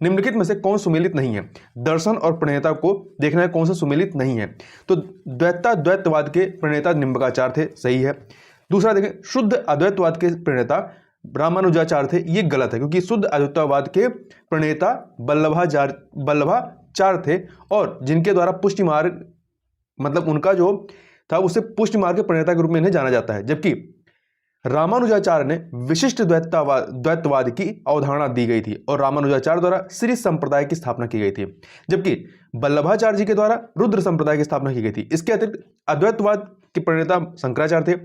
निम्नलिखित में से कौन सुमेलित नहीं है? दर्शन और प्रणेता को देखना है कौन सा सुमेलित नहीं है। तो द्वैतवाद के प्रणेता निम्बकाचार्य थे, सही है। दूसरा देखें, शुद्ध अद्वैतवाद के प्रणेता रामानुजाचार्य थे, ये गलत है क्योंकि शुद्ध अद्वैतवाद के प्रणेता वल्लभाचार्य थे और जिनके द्वारा पुष्टि मार्ग मतलब उनका जो था उसे पुष्टि मार्ग के प्रणेता के रूप में इन्हें जाना जाता है। जबकि रामानुजाचार्य ने विशिष्ट द्वैतवाद की अवधारणा दी गई थी और रामानुजाचार्य द्वारा श्री संप्रदाय की स्थापना की गई थी, जबकि वल्लभाचार्य जी के द्वारा रुद्र संप्रदाय की स्थापना की गई थी। इसके अतिरिक्त अद्वैतवाद के प्रणेता शंकराचार्य थे,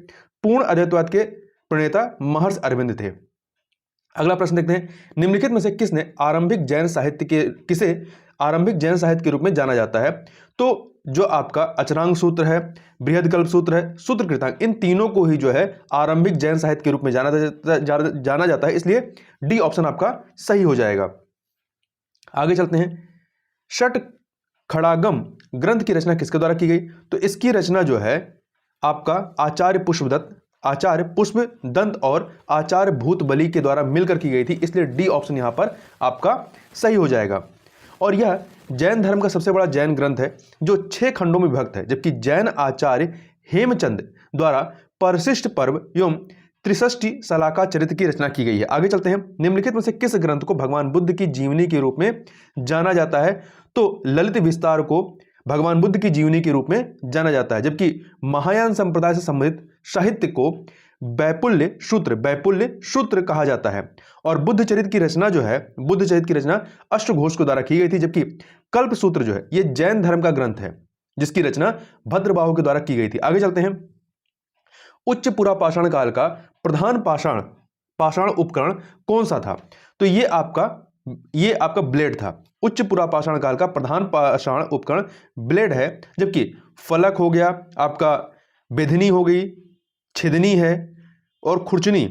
पूर्ण अद्वैतवाद के प्रणेता महर्षि अरविंद थे। अगला प्रश्न देखते हैं, निम्नलिखित में से किसे आरंभिक जैन साहित्य के रूप में जाना जाता है? तो जो आपका अचरांग सूत्र है, बृहदकल्प सूत्र है, सूत्रकृतांग, इन तीनों को ही जो है आरंभिक जैन साहित्य के रूप में जाना जाता है, इसलिए डी ऑप्शन आपका सही हो जाएगा। आगे चलते हैं, षट खड़ागम ग्रंथ की रचना किसके द्वारा की गई? तो इसकी रचना जो है आपका आचार्य पुष्पदंत और आचार्य भूतबली के द्वारा मिलकर की गई थी, इसलिए डी ऑप्शन यहां पर आपका सही हो जाएगा। और यह जैन धर्म का सबसे बड़ा जैन ग्रंथ है जो 6 खंडों में विभक्त है, जबकि जैन आचार्य हेमचंद द्वारा परशिष्ट पर्व एवं त्रिषष्टि सलाका चरित्र की रचना की गई है। आगे चलते हैं, निम्नलिखित में से किस ग्रंथ को भगवान बुद्ध की जीवनी के रूप में जाना जाता है? तो ललित विस्तार को भगवान बुद्ध की जीवनी के रूप में जाना जाता है, जबकि महायान संप्रदाय से संबंधित साहित्य को वैपुल्य सूत्र कहा जाता है। और बुद्ध चरित्र की रचना अष्टघोष के द्वारा की गई थी, जबकि कल्प सूत्र जो है ये जैन धर्म का ग्रंथ है जिसकी रचना भद्रबाहु के द्वारा की गई थी। आगे चलते हैं, उच्च पुरापाषाण काल का प्रधान पाषाण उपकरण कौन सा था? तो ये आपका ब्लेड था। उच्च पुरापाषाण काल का प्रधान पाषाण उपकरण ब्लेड है, जबकि फलक हो गया, आपका बेधनी हो गई, छिदनी है और खुरचुनी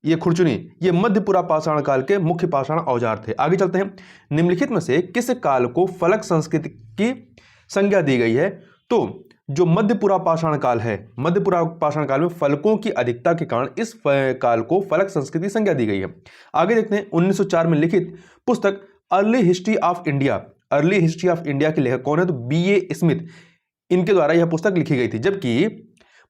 ये मध्य पुरापाषाण काल के मुख्य पाषाण औजार थे। आगे चलते हैं, निम्नलिखित में से किस काल को फलक संस्कृति की संज्ञा दी गई है? तो जो मध्य पुरापाषाण काल है, मध्य पुरापाषाण काल में फलकों की अधिकता के कारण इस काल को फलक संस्कृति की संज्ञा दी गई है। आगे देखते हैं, 1904 में लिखित पुस्तक अर्ली हिस्ट्री ऑफ इंडिया के लेखक कौन है? तो B.A. स्मिथ, इनके द्वारा यह पुस्तक लिखी गई थी। जबकि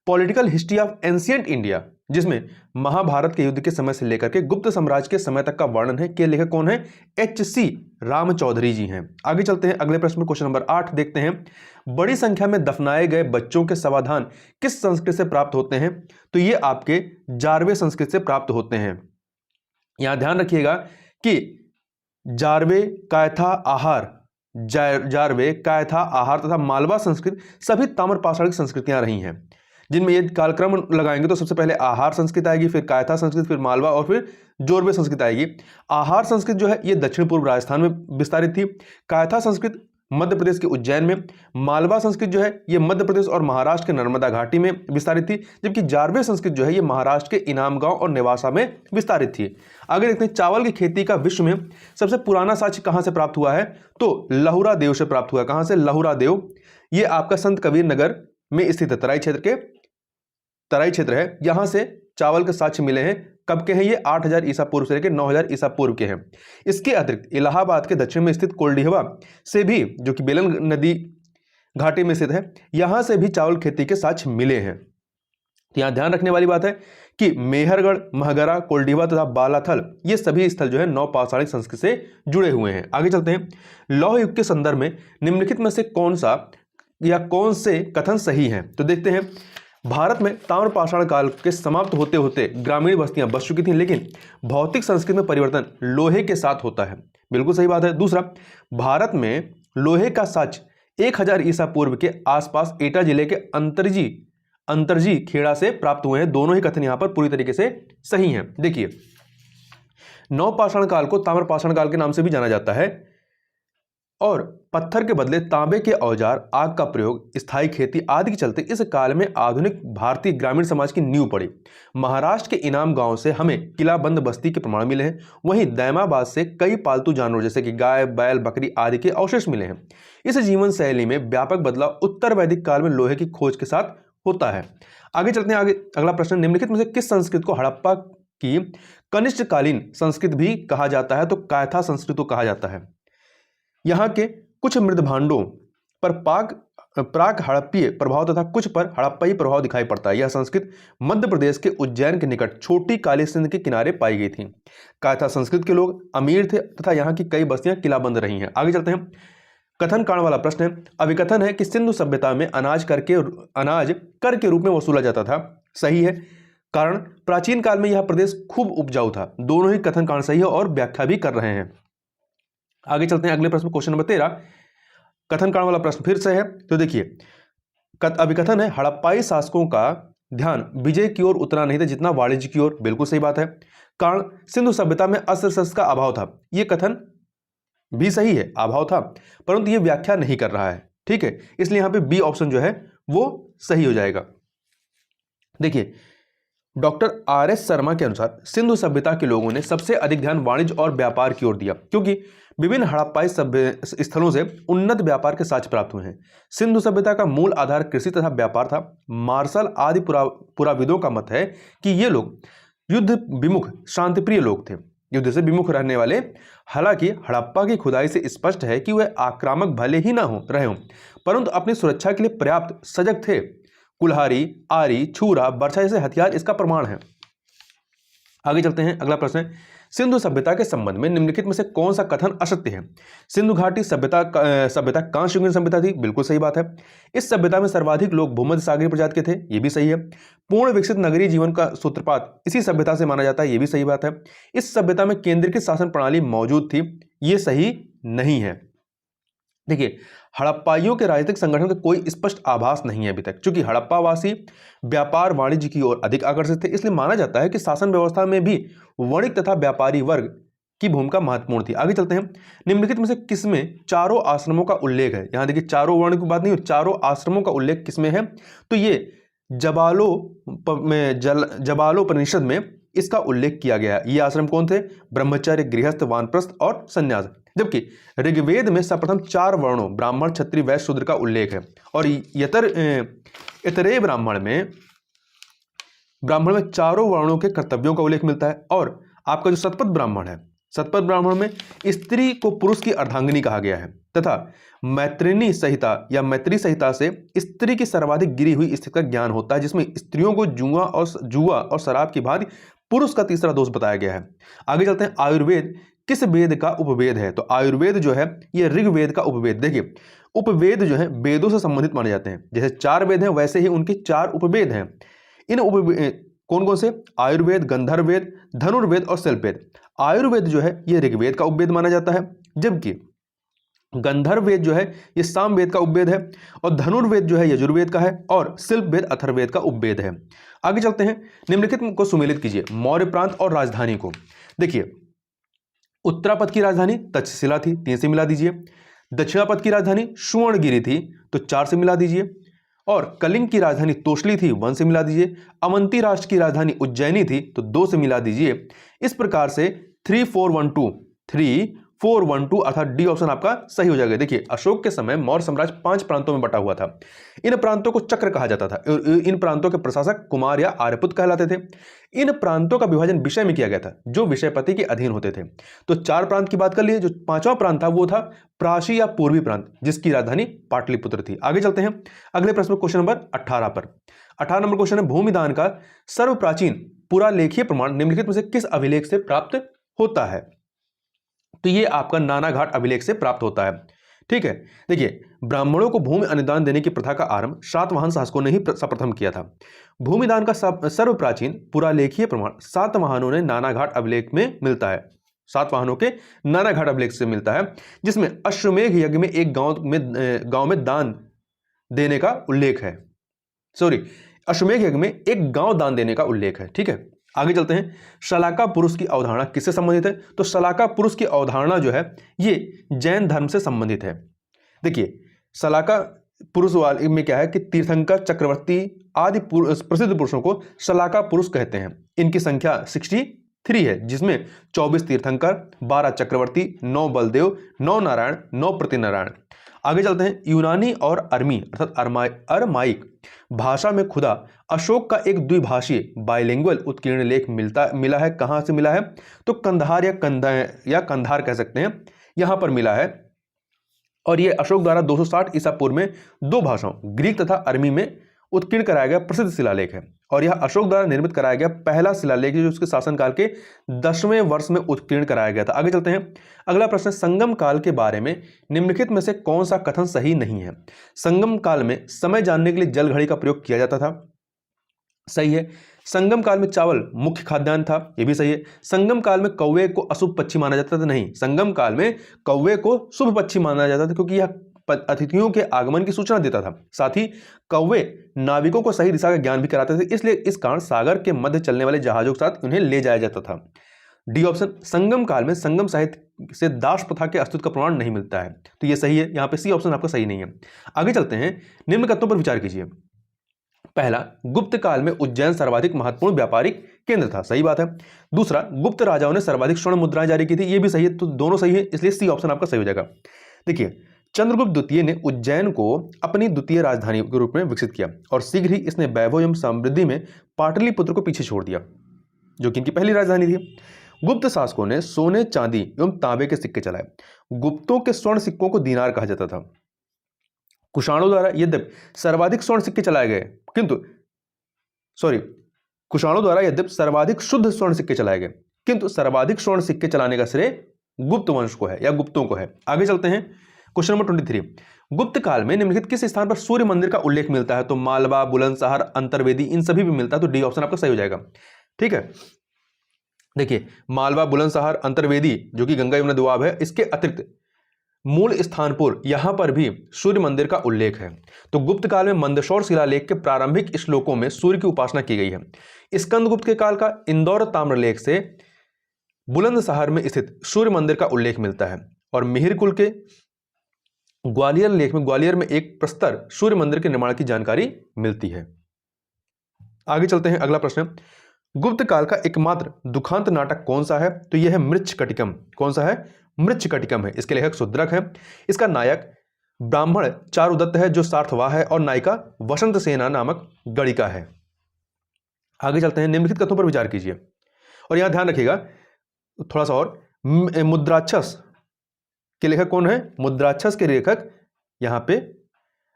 political history of ancient India, जिसमें महाभारत के युद्ध के समय से लेकर के गुप्त साम्राज्य के समय तक का वर्णन है, के लेखक कौन है? H.C. रामचौधरी जी हैं। आगे चलते हैं, अगले प्रश्न में क्वेश्चन नंबर 8 देखते हैं, बड़ी संख्या में दफनाए गए बच्चों के समाधान किस संस्कृत से प्राप्त होते हैं? तो ये आपके जारवे संस्कृत से प्राप्त होते हैं। यहां ध्यान रखिएगा कि जारवे, कायथा आहार तथा मालवा संस्कृत सभी ताम्रपाषाण की संस्कृतियां रही हैं, जिनमें ये कालक्रम लगाएंगे तो सबसे पहले आहार संस्कृत आएगी, फिर कायथा संस्कृत, फिर मालवा और फिर जोरवे संस्कृत आएगी। आहार संस्कृत जो है ये दक्षिण पूर्व राजस्थान में विस्तारित थी, कायथा संस्कृत मध्य प्रदेश के उज्जैन में, मालवा संस्कृत जो है ये मध्य प्रदेश और महाराष्ट्र के नर्मदा घाटी में विस्तारित थी, जबकि जारवे संस्कृत जो है ये महाराष्ट्र के इनाम गांव और नेवासा में विस्तारित थी। आगे देखते हैं, चावल की खेती का विश्व में सबसे पुराना साक्ष्य कहां से प्राप्त हुआ है? तो लहुरा देव से प्राप्त हुआ। कहां से? लहुरा देव, ये आपका संत कबीर नगर में स्थित है, तराई क्षेत्र है, यहां से चावल के साक्ष्य मिले हैं। कब के हैं ये? 8000 ईसा पूर्व से लेकर 9000 ईसा पूर्व के हैं। इसके अतिरिक्त इलाहाबाद के दक्षिण में स्थित कोल्डिहवा से भी, जो कि बेलन नदी घाटी में स्थित है, यहां से भी चावल खेती के साक्ष्य मिले हैं। यहां ध्यान रखने वाली बात है कि मेहरगढ़, महगरा, कोल्डिहवा तथा बालाथल ये सभी स्थल जो है नवपाषाणिक संस्कृति से जुड़े हुए हैं। आगे चलते हैं, लौह युग के संदर्भ में निम्नलिखित में से कौन से कथन सही हैं? तो देखते हैं, भारत में ताम्रपाषाण काल के समाप्त होते होते ग्रामीण बस्तियां बस चुकी थीं, लेकिन भौतिक संस्कृति में परिवर्तन लोहे के साथ होता है। बिल्कुल सही बात है। दूसरा, भारत में लोहे का साक्ष्य 1000 ईसा पूर्व के आसपास एटा जिले के अंतरजी खेड़ा से प्राप्त हुए हैं। दोनों ही कथन यहां पर पूरी तरीके से सही हैं। देखिए, नवपाषाण काल को ताम्रपाषाण काल के नाम से भी जाना जाता है और पत्थर के बदले तांबे के औजार, आग का प्रयोग, स्थायी खेती आदि के चलते इस काल में आधुनिक भारतीय ग्रामीण समाज की नींव पड़ी। महाराष्ट्र के इनाम गांव से हमें किलाबंद बस्ती के प्रमाण मिले हैं। वहीं दैमाबाद से कई पालतू जानवर जैसे कि गाय, बैल, बकरी आदि के अवशेष मिले हैं। इस जीवन शैली में व्यापक बदलाव उत्तर वैदिक काल में लोहे की खोज के साथ होता है। आगे चलते हैं, अगला प्रश्न, निम्नलिखित में से किस संस्कृत को हड़प्पा की कनिष्ठकालीन संस्कृत भी कहा जाता है? तो कायथा संस्कृत को कहा जाता है। यहाँ के कुछ मृदभांडों पर प्राक हड़प्पीय प्रभाव तथा कुछ पर हड़प्पाई प्रभाव दिखाई पड़ता है। यह संस्कृत मध्य प्रदेश के उज्जैन के निकट छोटी काली सिंध के किनारे पाई गई थी। कायथा संस्कृत के लोग अमीर थे तथा यहाँ की कई बस्तियां किलाबंद रही हैं। आगे चलते हैं। कथन कांड वाला प्रश्न है। अभिकथन है कि सिंधु सभ्यता में अनाज कर के रूप में वसूला जाता था। सही है, कारण प्राचीन काल में यह प्रदेश खूब उपजाऊ था। दोनों ही कथन कांड सही है और व्याख्या भी कर रहे हैं। आगे चलते हैं अगले प्रश्न, क्वेश्चन नंबर 13। कथन कांड वाला प्रश्न फिर से है। तो देखिए, अभिकथन है हड़प्पाई शासकों का ध्यान विजय की ओर उतना नहीं था जितना वाणिज्य की ओर। बिल्कुल सही बात है। कारण सिंधु सभ्यता में अस्त्र शस्त्र का अभाव था। यह कथन भी सही है, अभाव था, परंतु यह व्याख्या नहीं कर रहा है। ठीक है, इसलिए यहां पे बी ऑप्शन जो है वो सही हो जाएगा। देखिए, डॉक्टर आर.एस. शर्मा के अनुसार सिंधु सभ्यता के लोगों ने सबसे अधिक ध्यान वाणिज्य और व्यापार की ओर दिया, क्योंकि विभिन्न हड़प्पाई स्थलों से उन्नत व्यापार के साक्ष्य प्राप्त हुए हैं। सिंधु सभ्यता का मूल आधार कृषि तथा व्यापार था। मार्शल आदि पुराविदों का मत है कि ये लोग युद्ध विमुख शांतिप्रिय लोग थे, युद्ध से विमुख रहने वाले। हालांकि हड़प्पा की खुदाई से स्पष्ट है कि वह आक्रामक भले ही ना हो रहे हों, परंतु अपनी सुरक्षा के लिए पर्याप्त सजग थे। कुल्हाड़ी, आरी, छुरा, बर्छा जैसे हथियार इसका प्रमाण है। आगे चलते हैं। अगला प्रश्न है, सिंधु सभ्यता के संबंध में निम्नलिखित में से कौन सा कथन असत्य है? सिंधु घाटी सभ्यता कांस्य युगीन सभ्यता थी। बिल्कुल सही बात है। इस सभ्यता में सर्वाधिक लोग भूमध्य सागरीय प्रजाति के थे। यह भी सही है। पूर्ण विकसित नगरीय जीवन का सूत्रपात इसी सभ्यता से माना जाता है। यह भी सही बात है। इस सभ्यता में केंद्रीकृत शासन प्रणाली मौजूद थी। यह सही नहीं है। देखिए, हड़प्पाइयों के राजनीतिक संगठन का कोई स्पष्ट आभास नहीं है अभी तक, क्योंकि हड़प्पावासी व्यापार वाणिज्य की ओर अधिक आकर्षित थे। इसलिए माना जाता है कि शासन व्यवस्था में भी वणिक तथा व्यापारी वर्ग की भूमिका महत्वपूर्ण थी। आगे चलते हैं। निम्नलिखित में से किसमें चारों आश्रमों का उल्लेख है? यहां देखिए, चारों वर्ण की बात नहीं, चारों आश्रमों का उल्लेख किसमें है? तो ये जबालोपनिषद में इसका उल्लेख किया गया है। ये आश्रम कौन थे? ब्रह्मचर्य, गृहस्थ, वानप्रस्थ और संन्यास। जबकि ऋग्वेद में सर्वप्रथम 4 वर्णों ब्राह्मण, क्षत्रिय, वैश्य, शूद्र का उल्लेख है। और इतरे ब्राह्मण में चारों वर्णों के कर्तव्यों का उल्लेख मिलता है। और आपका जो शतपथ ब्राह्मण है, शतपथ ब्राह्मण में स्त्री को पुरुष की अर्धांगिनी कहा गया है, तथा मैत्रिणी संहिता या मैत्री संहिता से स्त्री की सर्वाधिक गिरी हुई स्थिति का ज्ञान होता है, जिसमें स्त्रियों को जुआ और शराब की भांति पुरुष का तीसरा दोष बताया गया है। आगे चलते हैं। आयुर्वेद किस वेद का उपवेद है? तो आयुर्वेद जो है ये ऋग्वेद का उपवेद। देखिए, उपवेद जो है वेदों से संबंधित माने जाते हैं। जैसे 4 वेद हैं, वैसे ही उनके 4 उपवेद हैं। इन उपवेद कौन कौन से? आयुर्वेद, गंधर्ववेद, धनुर्वेद और शिल्पवेद। आयुर्वेद जो है ये ऋग्वेद का उपवेद माना जाता है, जबकि गंधर्ववेद जो है ये सामवेद का उपवेद है, और धनुर्वेद जो है यजुर्वेद का है, और शिल्पवेद अथर्ववेद का उपवेद है। आगे चलते हैं। निम्नलिखित को सुमेलित कीजिए। मौर्य प्रांत और राजधानी को। देखिए, उत्तरापद की राजधानी तक्षशिला थी, 3 से मिला दीजिए। दक्षिणापद की राजधानी सुवर्णगिरी थी, तो 4 से मिला दीजिए। और कलिंग की राजधानी तोषली थी, 1 से मिला दीजिए। अवंती राष्ट्र की राजधानी उज्जैनी थी, तो 2 से मिला दीजिए। इस प्रकार से 3412 अर्थात डी ऑप्शन आपका सही हो जाएगा। देखिए, अशोक के समय मौर्य साम्राज्य 5 प्रांतों में बटा हुआ था। इन प्रांतों को चक्र कहा जाता था। इन प्रांतों के प्रशासक कुमार या आर्यपुत्र कहलाते थे। इन प्रांतों का विभाजन विषय में किया गया था, जो विषयपति के अधीन होते थे। तो 4 प्रांत की बात कर लिए। जो 5वां प्रांत था वो था प्राची या पूर्वी प्रांत, जिसकी राजधानी पाटलिपुत्र थी। आगे चलते हैं अगले प्रश्न, क्वेश्चन नंबर 18 पर। 18 नंबर क्वेश्चन है, भूमिदान का सर्वप्राचीन पुरालेखीय प्रमाण निम्नलिखित में से किस अभिलेख से प्राप्त होता है? तो ये आपका नानाघाट अभिलेख से प्राप्त होता है। ठीक है। देखिए, ब्राह्मणों को भूमि अनुदान देने की प्रथा का आरंभ सातवाहन शासकों ने ही सर्वप्रथम किया था। भूमिदान का सर्वप्राचीन पुरालेखीय प्रमाण सातवाहनों ने नानाघाट अभिलेख में मिलता है। सातवाहनों के नानाघाट अभिलेख से मिलता है, जिसमें अश्वमेघ यज्ञ में एक गांव में दान देने का उल्लेख है। अश्वमेघ यज्ञ में एक गांव दान देने का उल्लेख है। ठीक है। आगे चलते हैं। शलाका पुरुष की अवधारणा किससे संबंधित है? तो शलाका पुरुष की अवधारणा जो है ये जैन धर्म से संबंधित है। देखिए, शलाका पुरुष वाले में क्या है कि तीर्थंकर, चक्रवर्ती आदि प्रसिद्ध पुरुषों को शलाका पुरुष कहते हैं। इनकी संख्या 63 है, जिसमें 24 तीर्थंकर, 12 चक्रवर्ती, 9 बलदेव, 9 नारायण, 9 प्रतिनारायण। आगे चलते हैं। यूनानी और अर्मी अर्थात अरमाइक भाषा में खुदा अशोक का एक द्विभाषीय बाइलिंगुअल उत्कीर्ण लेख मिला है। कहां से मिला है? तो कंधार या कंधार कह सकते हैं, यहां पर मिला है। और ये अशोक द्वारा 260 ईसा पूर्व में दो भाषाओं ग्रीक तथा अरमी में उत्कीर्ण कराया गया प्रसिद्ध शिलालेख है और यह अशोक द्वारा निर्मित कराया गया पहला शिलालेख जो उसके शासनकाल के 10वें वर्ष में उत्कीर्ण कराया गया था। आगे चलते हैं। अगला प्रश्न, संगम काल के बारे में निम्नलिखित में से कौन सा कथन सही नहीं है? संगम काल में समय जानने के लिए जल घड़ी का प्रयोग किया जाता था, सही है। संगम काल में चावल मुख्य खाद्यान्न था, यह भी सही है। संगम काल में कौवे को अशुभ पक्षी माना जाता था, नहीं, संगम काल में कौवे को शुभ पक्षी माना जाता था क्योंकि यह अतिथियों के आगमन की सूचना देता था। साथ ही कौवे नाविकों को सही दिशा का ज्ञान भी कराते थे, इसलिए इस कारण सागर के मध्य चलने वाले जहाजों के साथ उन्हें ले जाया जाता था। डी ऑप्शन, संगम काल में संगम साहित्य से दास प्रथा के अस्तित्व का प्रमाण नहीं मिलता है, तो यह सही है। यहां पे सी ऑप्शन आपका सही नहीं है। आगे चलते हैं, निम्न कथनों पर विचार कीजिए। पहला, गुप्त काल में उज्जैन सर्वाधिक महत्वपूर्ण व्यापारिक केंद्र था, सही बात है। दूसरा, गुप्त राजाओं ने सर्वाधिक स्वर्ण मुद्राएं जारी की थी, यह भी सही है, तो दोनों सही है, इसलिए सी ऑप्शन आपका सही हो जाएगा। देखिए, चंद्रगुप्त द्वितीय ने उज्जैन को अपनी द्वितीय राजधानी के रूप में विकसित किया और शीघ्र ही इसने वैभव एवं समृद्धि में पाटलिपुत्र को पीछे छोड़ दिया जो कि इनकी पहली राजधानी थी। गुप्त शासकों ने सोने, चांदी एवं तांबे के सिक्के चलाए। गुप्तों के स्वर्ण सिक्कों को दीनार कहा जाता था। कुषाणों द्वारा यद्यपि सर्वाधिक स्वर्ण सिक्के चलाए गए कुषाणों द्वारा यद्यपि सर्वाधिक शुद्ध स्वर्ण सिक्के चलाए गए, किंतु सर्वाधिक स्वर्ण सिक्के चलाने का श्रेय गुप्त वंश को है या गुप्तों को है। आगे चलते हैं, क्वेश्चन नंबर 23। गुप्त काल में निम्नलिखित किस स्थान पर सूर्य मंदिर का उल्लेख मिलता है? तो मालवा, बुलंदशहर, अंतर्वेदी, इन सभी भी मिलता है, तो डी ऑप्शन आपका सही हो जाएगा। ठीक है, देखिए, मालवा, बुलंदशहर, अंतर्वेदी जो कि गंगा यमुना दोआब है, इसके अतिरिक्त मूल स्थानपुर, यहां पर भी सूर्य मंदिर का उल्लेख है। तो गुप्त काल में मंदसौर शिलालेख के प्रारंभिक श्लोकों में सूर्य की उपासना की गई है। स्कंदगुप्त के काल का इंदौर ताम्रलेख से बुलंदशहर में स्थित सूर्य मंदिर का उल्लेख मिलता है और मिहिरकुल के ग्वालियर लेख में ग्वालियर में एक प्रस्तर सूर्य मंदिर के निर्माण की जानकारी मिलती है। आगे चलते हैं, अगला प्रश्न, गुप्त काल का एकमात्र दुखांत नाटक कौन सा है? तो यह है मृच्छकटिकम। कौन सा है? मृच्छकटिकम है। इसके लेखक शूद्रक है। इसका नायक ब्राह्मण चारुदत्त है जो सार्थवाह है और नायिका वसंत सेना नामक गणिका है। आगे चलते हैं, निम्नलिखित कथनों पर विचार कीजिए और यहां ध्यान रखिएगा थोड़ा सा और, मुद्राक्षस के लेखक कौन है? मुद्राक्षस के लेखक यहां पे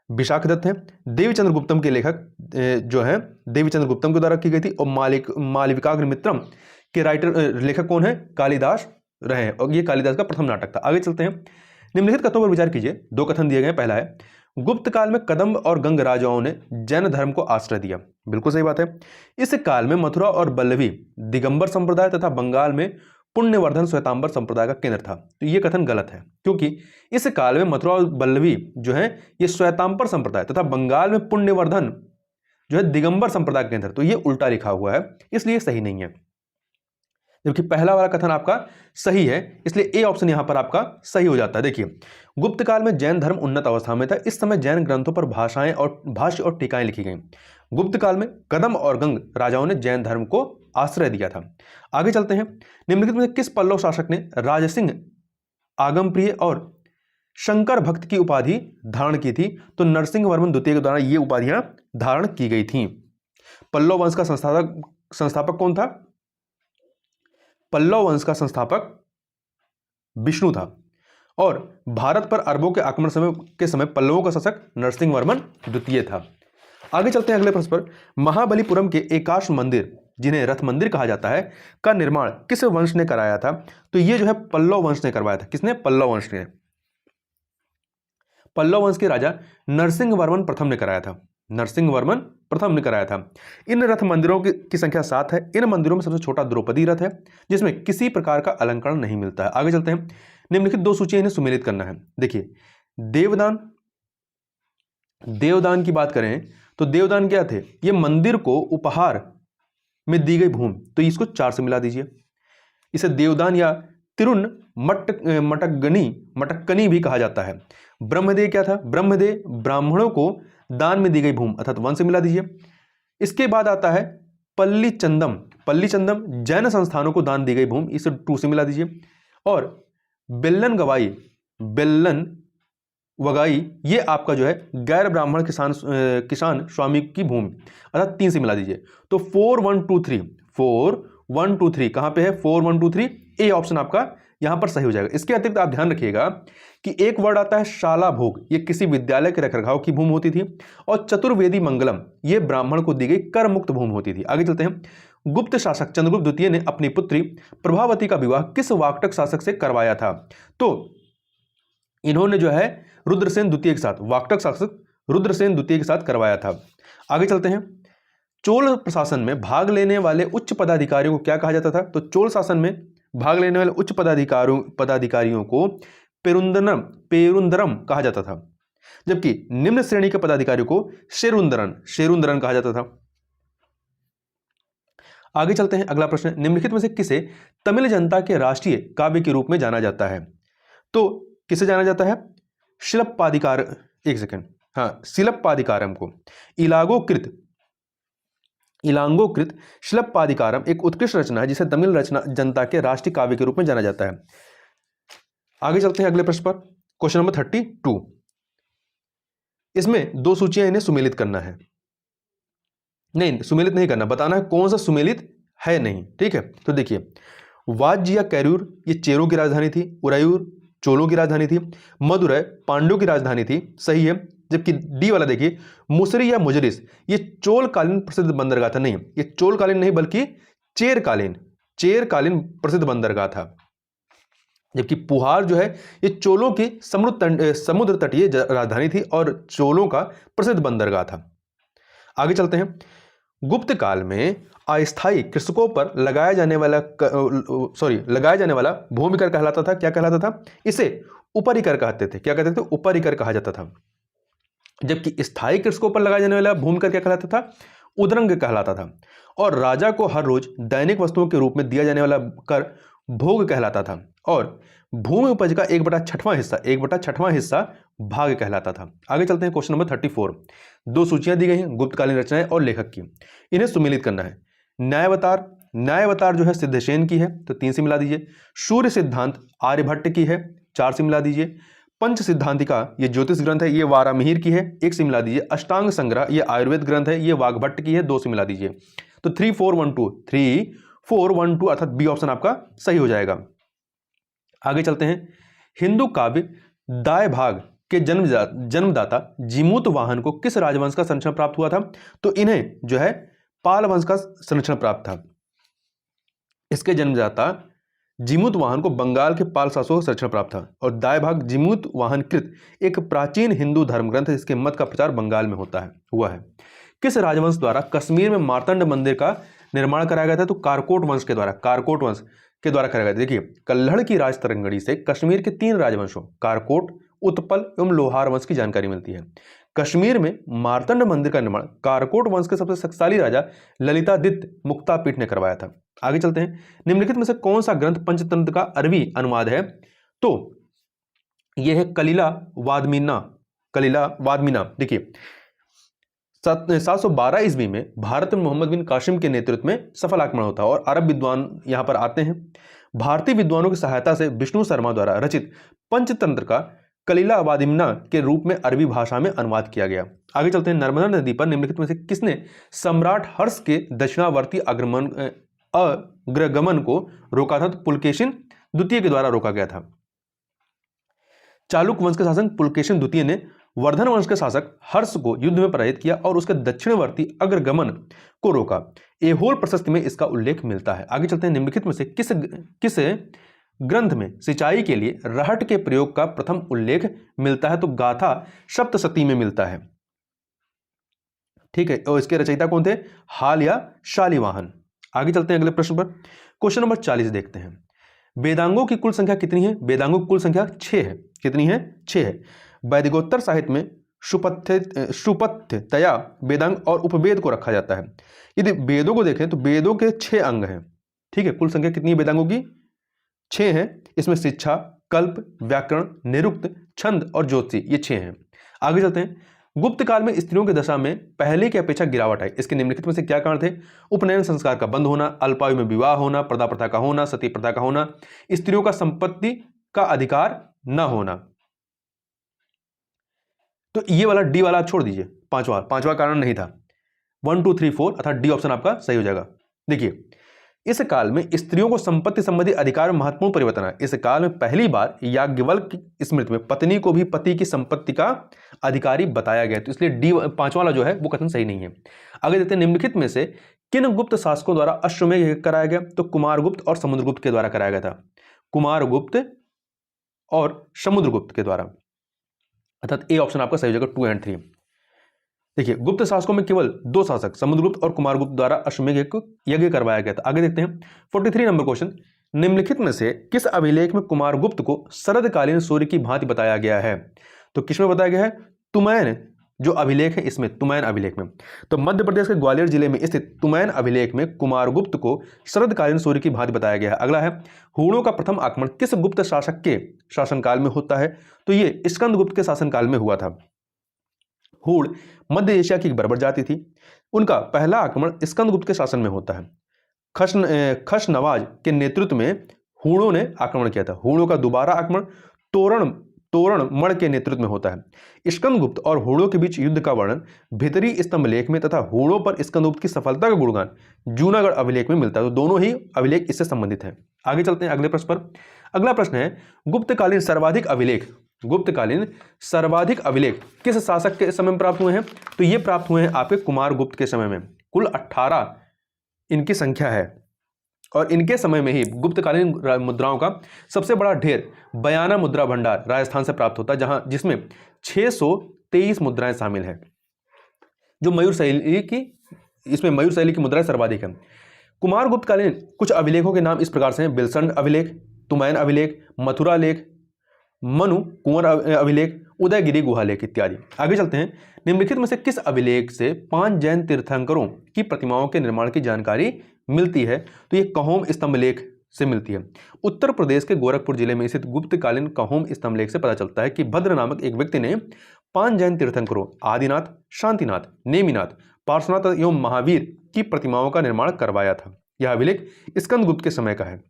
विशाखदत्त हैं। देवीचंद्र गुप्तम के लेखक जो है देवीचंद्र गुप्तम के द्वारा की गई थी और मालविकाग्निमित्रम के लेखक कौन है? कालिदास रहे हैं और ये कालिदास का प्रथम नाटक था। आगे चलते हैं, निम्नलिखित कथनों पर विचार कीजिए। दो कथन दिए गए। पहला है, गुप्त काल में कदंब और गंग राजाओं ने जैन धर्म को आश्रय दिया। बिल्कुल सही बात है। इस काल में मथुरा और बल्लवी दिगंबर संप्रदाय तथा बंगाल में पुण्यवर्धन श्वेतांबर संप्रदाय का केंद्र था। तो यह कथन गलत है क्योंकि इस काल में मथुरा और बल्लवी जो है ये श्वेतांबर संप्रदाय तथा बंगाल में पुण्यवर्धन जो है दिगंबर संप्रदाय का केंद्र, तो ये उल्टा लिखा हुआ है, इसलिए सही नहीं है। जबकि पहला वाला कथन आपका सही है, इसलिए ए ऑप्शन यहां पर आपका सही हो जाता है। देखिए, गुप्त काल में जैन धर्म उन्नत अवस्था में था। इस समय जैन ग्रंथों पर भाषाएं और भाष्य और टीकाएं लिखी गई। गुप्त काल में कदम और गंग राजाओं ने जैन धर्म को आश्रय दिया था। आगे चलते हैं, निम्नलिखित में किस पल्लव शासक ने राजसिंह, आगमप्रिय और शंकर भक्त की उपाधि धारण की थी? तो नरसिंह वर्मन द्वितीय के द्वारा ये उपाधियां धारण की गई थी। पल्लव वंश का संस्थापक कौन था? पल्लव वंश का संस्थापक विष्णु था और भारत पर अरबों के आक्रमण के समय पल्लवों का शासक नरसिंह वर्मन द्वितीय था। आगे चलते हैं अगले प्रश्न पर। महाबलीपुरम के एकाश मंदिर, जिन्हें रथ मंदिर कहा जाता है, का निर्माण किस वंश ने कराया था? तो ये जो है पल्लव वंश ने करवाया था। किसने? पल्लव वंश ने। पल्लव वंश के राजा नरसिंह वर्मन प्रथम ने कराया था। नरसिंह वर्मन प्रथम ने कराया था। इन रथ मंदिरों की संख्या 7 है। इन मंदिरों में सबसे छोटा द्रौपदी रथ है जिसमें किसी प्रकार का अलंकरण नहीं मिलता है। आगे चलते हैं, निम्नलिखित दो सूचियां इन्हें सुमेलित करना है। देखिए, देवदान की बात करें तो देवदान क्या थे? ये मंदिर को उपहार में दी गई भूमि, तो इसको 4 से मिला दीजिए। इसे देवदान या तिरुन मटक्कनी भी कहा जाता है। ब्रह्मदेव क्या था? ब्रह्मदेव ब्राह्मणों को दान में दी गई भूमि अर्थात 1 से मिला दीजिए। इसके बाद आता है पल्ली चंदम जैन संस्थानों को दान दी गई भूमि, इसे 2 से मिला दीजिए। और बेल्लन वगाई ये आपका जो है गैर ब्राह्मण किसान स्वामी की भूमि अर्थात 3 से मिला दीजिए। तो 4 1 2 3 कहां पे है? 4 1 2 3 ए ऑप्शन आपका यहां पर सही हो जाएगा। इसके अतिरिक्त आप ध्यान रखिएगा कि एक वर्ड आता है शाला भोग, ये किसी विद्यालय के रखरखाव की भूमि होती थी, और चतुर्वेदी मंगलम ये ब्राह्मण को दी गई कर मुक्त भूमि होती थी। आगे चलते हैं। गुप्त शासक चंद्रगुप्त द्वितीय ने अपनी पुत्री प्रभावती का विवाह किस वाकटक शासक से करवाया था? तो इन्होंने जो है रुद्रसेन द्वितीय के साथ, वाकटक शासक रुद्रसेन द्वितीय के साथ करवाया था। आगे चलते हैं। चोल प्रशासन में भाग लेने वाले उच्च पदाधिकारियों को क्या कहा जाता था? तो चोल शासन में भाग लेने वाले उच्च पदाधिकारियों को पेरुंदरम कहा जाता था, जबकि निम्न श्रेणी के पदाधिकारियों को शेरुंदरन कहा जाता था। आगे चलते हैं। अगला प्रश्न, निम्नलिखित में से किसे तमिल जनता के राष्ट्रीय काव्य के रूप में जाना जाता है? तो किसे जाना जाता है? शिलप्पाधिकारम को। इलांगोकृत शिलप्पाधिकारम एक उत्कृष्ट रचना है जिसे तमिल रचना जनता के राष्ट्रीय काव्य के रूप में जाना जाता है। आगे चलते हैं अगले प्रश्न पर। Question number 32। इसमें दो सूचियां, इन्हें सुमेलित करना है। नहीं, सुमेलित नहीं करना, बताना है कौन सा सुमेलित है नहीं। ठीक है, तो देखिए, वाज्य या कैरूर ये चेरों की राजधानी थी, उरायूर चोलों की राजधानी थी, मदुरै पांड्यों की राजधानी थी, सही है। जबकि डी वाला देखिए, मुसरी या मुजरिस ये चोलकालीन प्रसिद्ध बंदरगाह था। नहीं, ये चोलकालीन नहीं बल्कि चेरकालीन प्रसिद्ध बंदरगाह था। जबकि पुहार जो है ये चोलों की समुद्र तटीय राजधानी थी और चोलों का प्रसिद्ध बंदरगाह था। आगे चलते हैं। गुप्त काल में अस्थायी कृषकों पर लगाया जाने वाला भूमि कर कहलाता था। क्या कहलाता था? इसे ऊपरी कर कहते थे। क्या कहते थे? ऊपरी कर कहा जाता था। जबकि स्थायी कृषकों पर लगाया जाने वाला भूमि कर क्या कहलाता था? उद्रंग कहलाता था। और राजा को हर रोज दैनिक वस्तुओं के रूप में दिया जाने वाला कर भोग कहलाता था। और भूमि उपज का 1/6 हिस्सा भाग कहलाता था। आगे चलते हैं। Question number 34। दो सूचियां दी गई हैं गुप्तकालीन रचनाएं और लेखक की, इन्हें सुमेलित करना है। न्यायावतार जो है सिद्धसेन की है, तो 3 से मिला दीजिए। सूर्य सिद्धांत आर्यभट्ट की है, 4 से मिला दीजिए। पंच सिद्धांतिका ये ज्योतिष ग्रंथ है, ये वारामिहिर की है, 1 से मिला दीजिए। अष्टांग संग्रह ये आयुर्वेद ग्रंथ है, ये वाघभट्ट की है, 2 से मिला दीजिए। तो 3 4 1 2 अर्थात बी ऑप्शन आपका सही हो जाएगा। आगे चलते हैं। हिंदू काव्य दाय भाग के जन्मदाता जीमूत वाहन को किस राजवंश का संरक्षण प्राप्त हुआ था? तो इन्हें जो है पाल वंश का संरक्षण प्राप्त था। इसके जन्मदाता जीमूत वाहन को बंगाल के पाल शासकों का संरक्षण प्राप्त था। और दाय भाग जीमूत वाहन कृत एक प्राचीन हिंदू धर्म ग्रंथ है, इसके मत का प्रचार बंगाल में हुआ है। किस राजवंश द्वारा कश्मीर में मार्तंड मंदिर का निर्माण कराया गया था? तो कारकोट वंश के द्वारा कराया गया था। देखिए, कल्हड़ की राजतरंगड़ी से कश्मीर के 3 राजवंशों कारकोट, उत्पल एवं लोहार वंश की जानकारी मिलती है। कश्मीर में मार्तंड मंदिर का निर्माण कारकोट वंश के सबसे शक्तिशाली राजा ललितादित्य मुक्तापीठ ने करवाया था। आगे चलते हैं। निम्नलिखित में से कौन सा ग्रंथ पंचतंत्र का अरबी अनुवाद है? तो यह है कलीला वादमीना। देखिए, 712 ईस्वी में भारत में मोहम्मद बिन कासिम के नेतृत्व में सफल आक्रमण होता है और अरब विद्वान यहां पर आते हैं। भारतीय विद्वानों की सहायता से विष्णु शर्मा द्वारा रचित पंचतंत्र का कलीला वादिमना के रूप में अरबी भाषा में अनुवाद किया गया। आगे चलते हैं। नर्मदा नदी पर निम्नलिखित में से किसने सम्राट हर्ष के दक्षिणावर्ती अग्रगमन को रोका था? तो पुलकेशिन द्वितीय के द्वारा रोका गया था। चालुक्य वंश के शासक पुलकेशिन द्वितीय ने वर्धन वंश के शासक हर्ष को युद्ध में पराजित किया और उसके दक्षिणवर्ती अग्रगमन को रोका। एहोल प्रशस्ति में इसका उल्लेख मिलता है। आगे चलते हैं। निम्नलिखित में से किस ग्रंथ में सिंचाई के लिए रहट के प्रयोग का प्रथम उल्लेख मिलता है? तो गाथा सप्तशती में मिलता है। ठीक है, और इसके रचयिता कौन थे? हाल या शालिवाहन। आगे चलते हैं अगले प्रश्न पर। क्वेश्चन नंबर 40 देखते हैं। वेदांगों की कुल संख्या कितनी है? वेदांगों की कुल संख्या 6 है। कितनी है? 6 है। वैदिकोत्तर साहित्य में सुपथ्यतया वेदांग और उपवेद को रखा जाता है। यदि वेदों को देखें तो वेदों के 6 अंग हैं। ठीक है, कुल संख्या कितनी है वेदांगों की? 6 है। इसमें शिक्षा, कल्प, व्याकरण, निरुक्त, छंद और ज्योतिषी ये 6 हैं। आगे चलते हैं। गुप्त काल में स्त्रियों की दशा में पहले की अपेक्षा गिरावट आई। इसके निम्नलिखित में से क्या कारण थे? उपनयन संस्कार का बंद होना, अल्पायु में विवाह होना, प्रदा प्रथा का होना, सती प्रथा का होना, स्त्रियों का संपत्ति का अधिकार न होना। तो ये वाला डी वाला छोड़ दीजिए, पांचवा कारण नहीं था। 1 2 3 4 अर्थात डी ऑप्शन आपका सही हो जाएगा। देखिए, इस काल में स्त्रियों को संपत्ति संबंधी अधिकार में महत्वपूर्ण परिवर्तन आया। इस काल में पहली बार याज्ञवल्क्य की स्मृति में पत्नी को भी पति की संपत्ति का अधिकारी बताया गया। तो इसलिए डी 5 वाला जो है वो कथन सही नहीं है। आगे देखते हैं, निम्नलिखित में से किन गुप्त शासकों द्वारा अश्वमेध यज्ञ कराया गया? तो कुमारगुप्त और समुद्रगुप्त के द्वारा कराया गया था। कुमारगुप्त और समुद्रगुप्त के द्वारा, अर्थात ए ऑप्शन आपका सही हो जाएगा 2 और 3। देखिए, गुप्त शासकों में केवल 2 शासक समुद्रगुप्त और कुमारगुप्त द्वारा अश्वमेध यज्ञ करवाया गया था। आगे देखते हैं 43 नंबर क्वेश्चन, निम्नलिखित में से किस अभिलेख में कुमारगुप्त को शरदकालीन सूर्य की भांति बताया गया है? तो किसमें बताया गया है? तुमैन जो अभिलेख है इसमें, तुमैन अभिलेख में। तो मध्य प्रदेश के ग्वालियर जिले में स्थित तुमैन अभिलेख में कुमारगुप्त को शरदकालीन सूर्य की भांति बताया गया है। अगला है, हूणों का प्रथम आक्रमण किस गुप्त शासक के शासनकाल में होता है? तो ये स्कंदगुप्त के शासनकाल में हुआ था। हूण मध्य एशिया की एक बर्बर जाति थी। उनका पहला आक्रमण स्कंदगुप्त के शासन में होता है। खशनवाज के नेतृत्व में हूणों ने आक्रमण किया था। हूणों का दोबारा आक्रमण तोरणमण के नेतृत्व में होता है। स्कंदगुप्त और हूणों के बीच युद्ध का वर्णन भीतरी स्तंभ लेख में तथा हूणों पर स्कंदगुप्त की सफलता का गुणगान जूनागढ़ अभिलेख में मिलता है। तो दोनों ही अभिलेख इससे संबंधित हैं। आगे चलते हैं अगले प्रश्न पर। अगला प्रश्न है, गुप्तकालीन सर्वाधिक अभिलेख किस शासक के समय में प्राप्त हुए हैं? तो ये प्राप्त हुए हैं आपके कुमारगुप्त के समय में। कुल 18 इनकी संख्या है और इनके समय में ही गुप्तकालीन मुद्राओं का सबसे बड़ा ढेर बयाना मुद्रा भंडार राजस्थान से प्राप्त होता है, जिसमें 623 मुद्राएं शामिल हैं। जो मयूर शैली की मुद्राएं सर्वाधिक है। कुमारगुप्तकालीन कुछ अभिलेखों के नाम इस प्रकार से हैं: बिलसंड अभिलेख, तुमैन अभिलेख, मथुरा लेख, मनु कुंवर अभिलेख, उदयगिरी गुहा लेख इत्यादि। आगे चलते हैं, निम्नलिखित में से किस अभिलेख से 5 जैन तीर्थंकरों की प्रतिमाओं के निर्माण की जानकारी मिलती है? तो ये कहोम स्तंभ लेख से मिलती है। उत्तर प्रदेश के गोरखपुर जिले में स्थित गुप्तकालीन कहोम स्तंभ लेख से पता चलता है कि भद्र नामक एक व्यक्ति ने 5 जैन तीर्थंकरों आदिनाथ, शांतिनाथ, नेमिनाथ, पार्श्वनाथ एवं महावीर की प्रतिमाओं का निर्माण करवाया था। यह अभिलेख स्कंदगुप्त के समय का है।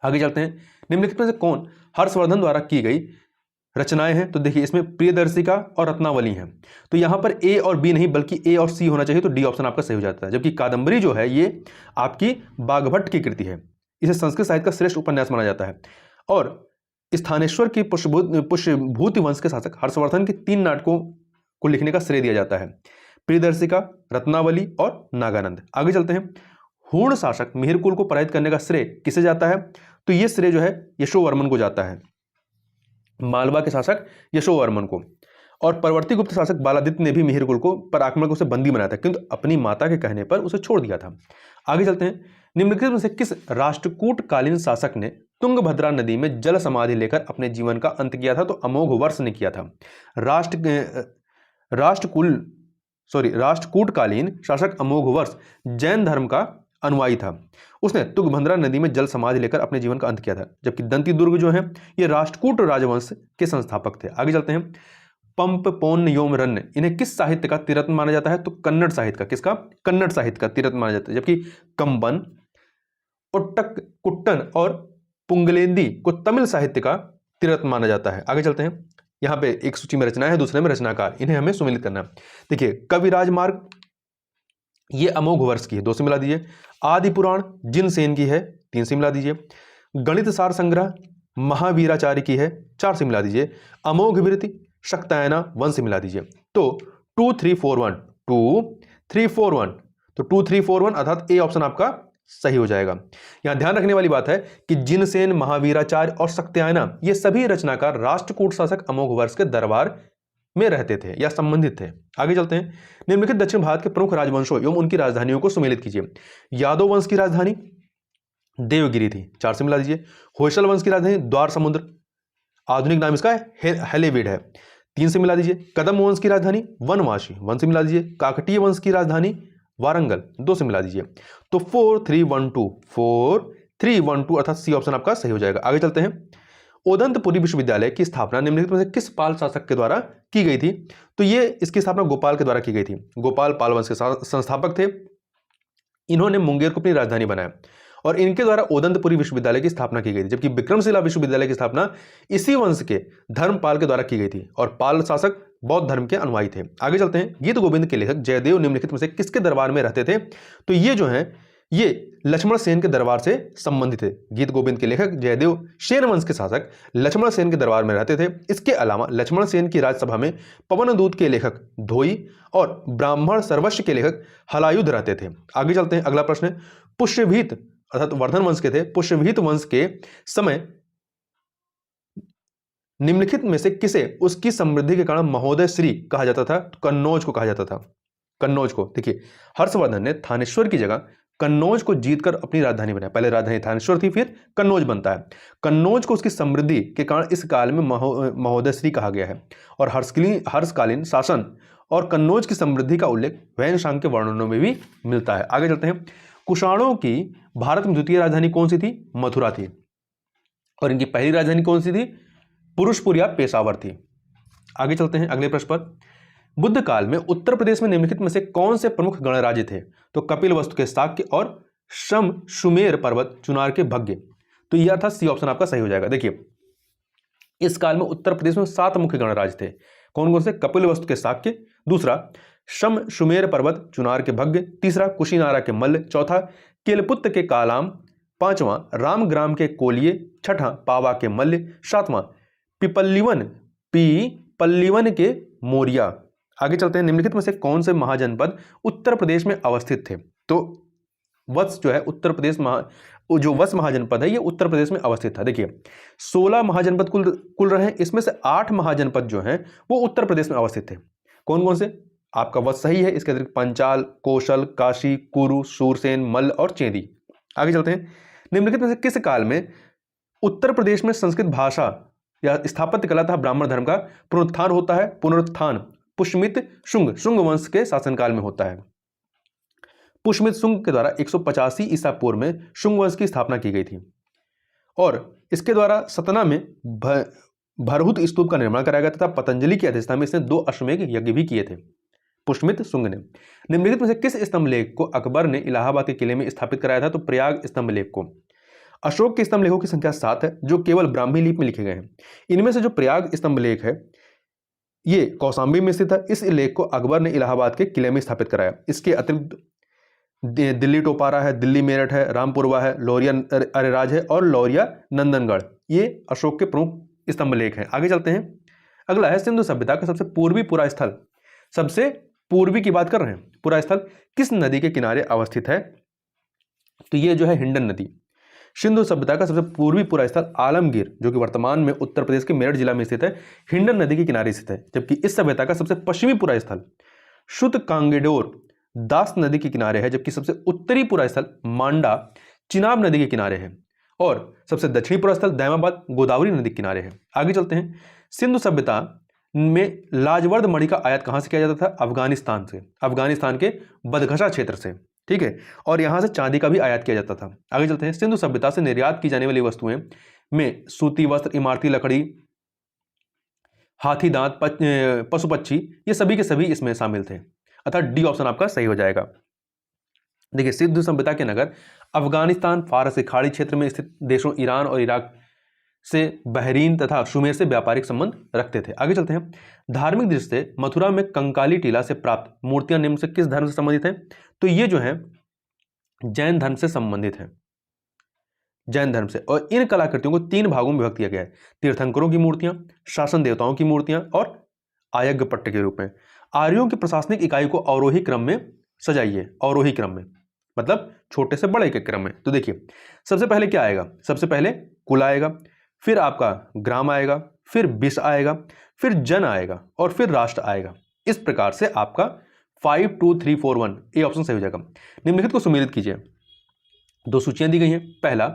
आगे चलते हैं, निम्नलिखित में से कौन हर्षवर्धन द्वारा की गई रचनाएं हैं? तो देखिए, इसमें प्रियदर्शिका और रत्नावली हैं। तो यहां पर ए और बी नहीं बल्कि ए और सी होना चाहिए, तो डी ऑप्शन आपका सही हो जाता है। जबकि कादंबरी जो है ये आपकी बाघभट्ट की कृति है। इसे संस्कृत साहित्य का श्रेष्ठ उपन्यास माना जाता है। और स्थानेश्वर की पुष्यभूति वंश के शासक हर्षवर्धन के 3 नाटकों को लिखने का श्रेय दिया जाता है: प्रियदर्शिका, रत्नावली और नागानंद। आगे चलते हैं, हूण शासक मिहिरकुल को पराजित करने का श्रेय किसे जाता है? तो यह श्रेय जो है यशोवर्मन को जाता है, मालवा के शासक यशोवर्मन को। और परवर्ती गुप्त शासक बालादित्य ने भी मिहिरकुल को पर आक्रमण को उसे बंदी बनाया था, किंतु अपनी माता के कहने पर उसे छोड़ दिया था। आगे चलते हैं, निम्नलिखित में से किस राष्ट्रकूटकालीन शासक ने तुंगभद्रा नदी में जल समाधि लेकर अपने जीवन का अंत किया था? तो अमोघ वर्ष ने किया था। राष्ट्रकूटकालीन शासक अमोघ वर्ष जैन धर्म का अनुयायी था। उसने तुंगभद्रा नदी में जल समाधि लेकर अपने जीवन का अंत किया था। जबकि दंती दुर्ग जो है ये राष्ट्रकूट राजवंश के संस्थापक थे। आगे चलते हैं, पंप, पौन्न, योमरन्य इन्हें किस साहित्य का तिरत्न माना जाता है? तो कन्नड़ साहित्य का। किसका? कन्नड़ साहित्य का तिरत्न माना जाता है। जबकि कंबन, कुट्टन और पुंगलेंदी को तमिल साहित्य का तिरत्न माना जाता है। आगे चलते हैं, यहाँ पे एक सूची में रचनाएं है, दूसरे में रचनाकार, इन्हें हमें सुमिलित करना। देखिए, कविराज मार्ग ये अमोघ वर्ष की है, 2 से मिला दीजिए। आदि पुराण जिनसेन की है, 3 से मिला दीजिए। गणित सार संग्रह महावीराचार्य की है, 4 से मिला दीजिए। अमोघ वृत्ति शक्तायना 1 से मिला दीजिए। तो 2 3 4 1 2 3 4 1, तो 2 3 4 1 अर्थात ए ऑप्शन आपका सही हो जाएगा। यहां ध्यान रखने वाली बात है कि जिनसेन, महावीराचार्य और शक्तायना ये सभी रचनाकार राष्ट्रकूट शासक अमोघ वर्ष के दरबार में रहते थे या संबंधित थे। आगे चलते हैं, निम्नलिखित दक्षिण भारत के प्रमुख राजवंशों एवं उनकी राजधानियों को सुमेलित कीजिए। यादव वंश की राजधानी देवगिरी थी, 4 से मिला दीजिए। होयसल वंश की राजधानी द्वार समुद्र, आधुनिक नाम इसका हेलेविड है, 3 से मिला दीजिए। कदम वंश की राजधानी वनवासी, 1 से मिला दीजिए। काकटीय वंश की राजधानी वारंगल, 2 से मिला दीजिए। तो 4 3 1 2 अर्थात सी ऑप्शन आपका सही हो जाएगा। आगे चलते हैं, ओदंतपुरी विश्वविद्यालय की स्थापना निम्नलिखित में से किस पाल शासक के द्वारा की गई थी? तो ये इसकी स्थापना गोपाल के द्वारा की गई थी। गोपाल पाल वंश के संस्थापक थे। इन्होंने मुंगेर को अपनी राजधानी बनाया और इनके द्वारा ओदंतपुरी विश्वविद्यालय की स्थापना की गई थी। जबकि विक्रमशिला विश्वविद्यालय की स्थापना इसी वंश के धर्मपाल के द्वारा की गई थी और पाल शासक बौद्ध धर्म के अनुयायी थे। आगे चलते हैं, गीत गोविंद के लेखक जयदेव निम्नलिखित में से किसके दरबार में रहते थे? तो ये जो है ये लक्ष्मण सेन के दरबार से संबंधित थे। गीत गोविंद के लेखक जयदेव सेन वंश के शासक लक्ष्मण सेन के दरबार में रहते थे। इसके अलावा लक्ष्मण सेन की राजसभा में पवनदूत के लेखक धोई और ब्राह्मण सर्वस्व के लेखक हलायुध रहते थे। आगे चलते हैं, अगला प्रश्न है, पुष्यभीत अर्थात वर्धन वंश के थे। पुष्यभीत वंश के समय निम्नलिखित में से किसे उसकी समृद्धि के कारण महोदय श्री कहा जाता था? कन्नौज को कहा जाता था। कन्नौज को, देखिए हर्षवर्धन ने थानेश्वर की जगह कन्नौज को जीतकर अपनी राजधानी बनाया। पहले राजधानी थानेश्वर थी, फिर कन्नौज बनता है। कन्नौज को उसकी समृद्धि के कारण इस काल में महोदय श्री कहा गया है। और हर्षकालीन शासन और कन्नौज की समृद्धि का उल्लेख वैनशांग के वर्णनों में भी मिलता है। आगे चलते हैं, कुषाणों की भारत में द्वितीय राजधानी कौन सी थी? मथुरा थी। और इनकी पहली राजधानी कौन सी थी? पुरुषपुर या पेशावर थी। आगे चलते हैं अगले प्रश्न पर, बुद्ध काल में उत्तर प्रदेश में निम्नलिखित में से कौन से प्रमुख गणराज्य थे? तो कपिलवस्तु के शाक्य और शम सुमेर पर्वत चुनार के भग्य। तो यह था सी ऑप्शन आपका सही हो जाएगा। देखिए इस काल में उत्तर प्रदेश में 7 मुख्य गणराज्य थे। कौन कौन से? कपिलवस्तु के शाक्य, दूसरा शम सुमेर पर्वत चुनार के भग्य, तीसरा कुशीनारा के मल्ल, चौथा केलपुत्त के कालाम, पांचवां रामग्राम के कोलिये, छठा पावा के मल्ल, सातवां पल्लीवन के मोरिया। आगे चलते हैं, निम्नलिखित में से कौन से महाजनपद उत्तर प्रदेश में अवस्थित थे? तो वत्स जो है उत्तर प्रदेश जो वत्स महाजनपद है ये उत्तर प्रदेश में अवस्थित था। देखिए 16 महाजनपद कुल रहे हैं, इसमें से 8 महाजनपद जो हैं वो उत्तर प्रदेश में अवस्थित थे। कौन कौन से? आपका वत्स सही है, इसके अतिरिक्त पंचाल, कौशल, काशी, कुरु, सूरसेन, मल्ल और चेदी। आगे चलते हैं, निम्नलिखित में से किस काल में उत्तर प्रदेश में संस्कृत भाषा या स्थापत्य कला तथा ब्राह्मण धर्म का पुनरुत्थान होता है? पुनरुत्थान पुष्यमित शुंग वंश के शासनकाल में होता है। पुष्यमित शुंग के द्वारा 185 ईसा पूर्व में शुंग वंश की स्थापना की गई थी और इसके द्वारा सतना में भरहुत स्तूप का निर्माण कराया गया था। पतंजलि की अध्यक्षता में इसने 2 अश्वमेध यज्ञ भी किए थे पुष्यमित शुंग ने। निम्नलिखित में से किस स्तंभलेख को अकबर ने इलाहाबाद के किले में स्थापित कराया था? तो प्रयाग स्तंभलेख को। अशोक के स्तंभलेखों की संख्या 7 है जो केवल ब्राह्मी लिपि में लिखे गए हैं। इनमें से जो प्रयाग स्तंभलेख है ये कौशाम्बी में स्थित है। इस लेख को अकबर ने इलाहाबाद के किले में स्थापित कराया। इसके अतिरिक्त दिल्ली टोपारा है, दिल्ली मेरठ है, रामपुरवा है, लौरिया अरेराज है और लौरिया नंदनगढ़, ये अशोक के प्रमुख स्तंभलेख हैं। आगे चलते हैं, अगला है सिंधु सभ्यता का सबसे पूर्वी पुरा स्थल। सबसे पूर्वी की बात कर रहे हैं, पुरा स्थल किस नदी के किनारे अवस्थित है? तो ये जो है हिंडन नदी। सिंधु सभ्यता का सबसे पूर्वी पुरा स्थल आलमगीर जो कि वर्तमान में उत्तर प्रदेश के मेरठ जिला में स्थित है, हिंडन नदी के किनारे स्थित है। जबकि इस सभ्यता का सबसे पश्चिमी पुरा स्थल शुद्ध कांगेडोर दास नदी के किनारे है। जबकि सबसे उत्तरी पुरा स्थल मांडा चिनाब नदी के किनारे है और सबसे दक्षिणी पुरा स्थल दैमाबाद गोदावरी नदी के किनारे है। आगे चलते हैं, सिंधु सभ्यता में लाजवर्द मणि का आयात कहां से किया जाता था? अफगानिस्तान से, अफगानिस्तान के बदखशा क्षेत्र से, ठीक है। और यहां से चांदी का भी आयात किया जाता था। आगे चलते हैं, सिंधु सभ्यता से निर्यात की जाने वाली वस्तुएं में सूती वस्त्र, इमारती लकड़ी, हाथी दांत, पशु पक्षी, ये सभी के सभी इसमें शामिल थे। अर्थात डी ऑप्शन आपका सही हो जाएगा। देखिए सिंधु सभ्यता के नगर अफगानिस्तान, फारस के खाड़ी क्षेत्र में स्थित देशों ईरान और इराक से, बहरीन तथा सुमेर से व्यापारिक संबंध रखते थे। आगे चलते हैं, धार्मिक दृष्टि से मथुरा में कंकाली टीला से प्राप्त मूर्तियां निम्न से किस धर्म से संबंधित हैं? तो ये जो है जैन धर्म से संबंधित है, जैन धर्म से। और इन कलाकृतियों को 3 भागों में विभक्त किया गया है, तीर्थंकरों की मूर्तियां, शासन देवताओं की मूर्तियां और आयज्ञपट्ट के रूप में। आर्यों की प्रशासनिक इकाई को अवरोही क्रम में सजाइए, अवरोही क्रम में मतलब छोटे से बड़े के क्रम में। तो देखिए सबसे पहले क्या आएगा? सबसे पहले कुल आएगा, फिर आपका ग्राम आएगा, फिर विष आएगा, फिर जन आएगा और फिर राष्ट्र आएगा। इस प्रकार से आपका 5 2 3 4 1 ए ऑप्शन सही हो जाएगा। निम्नलिखित को सुमेलित कीजिए। 2 सूचियां दी गई हैं। पहला,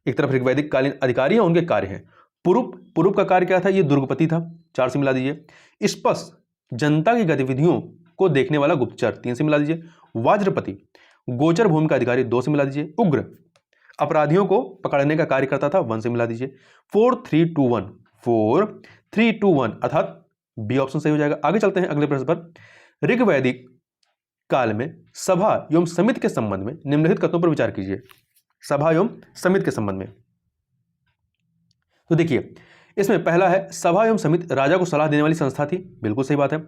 एक तरफ ऋग्वैदिक कालीन अधिकारी हैं, उनके कार्य हैं। पुरुप का कार्य क्या था? ये दुर्गपति था, 4 से मिला दीजिए। स्पष्ट जनता की गतिविधियों को देखने वाला गुप्तचर, 3 से मिला दीजिए। वाज्रपति गोचर भूमि का अधिकारी, 2 से मिला दीजिए। उग्र अपराधियों को पकड़ने का कार्य करता था, 1 से मिला दीजिए। 4 3 2 1 4 3 2 1 अर्थात बी ऑप्शन सही हो जाएगा। आगे चलते हैं अगले प्रश्न पर। ऋग्वैदिक काल में सभा एवं समिति के संबंध में निम्नलिखित कथनों पर विचार कीजिए। सभा एवं समिति के संबंध में तो देखिए इसमें पहला है सभा एवं समिति राजा को सलाह देने वाली संस्था थी, बिल्कुल सही बात है।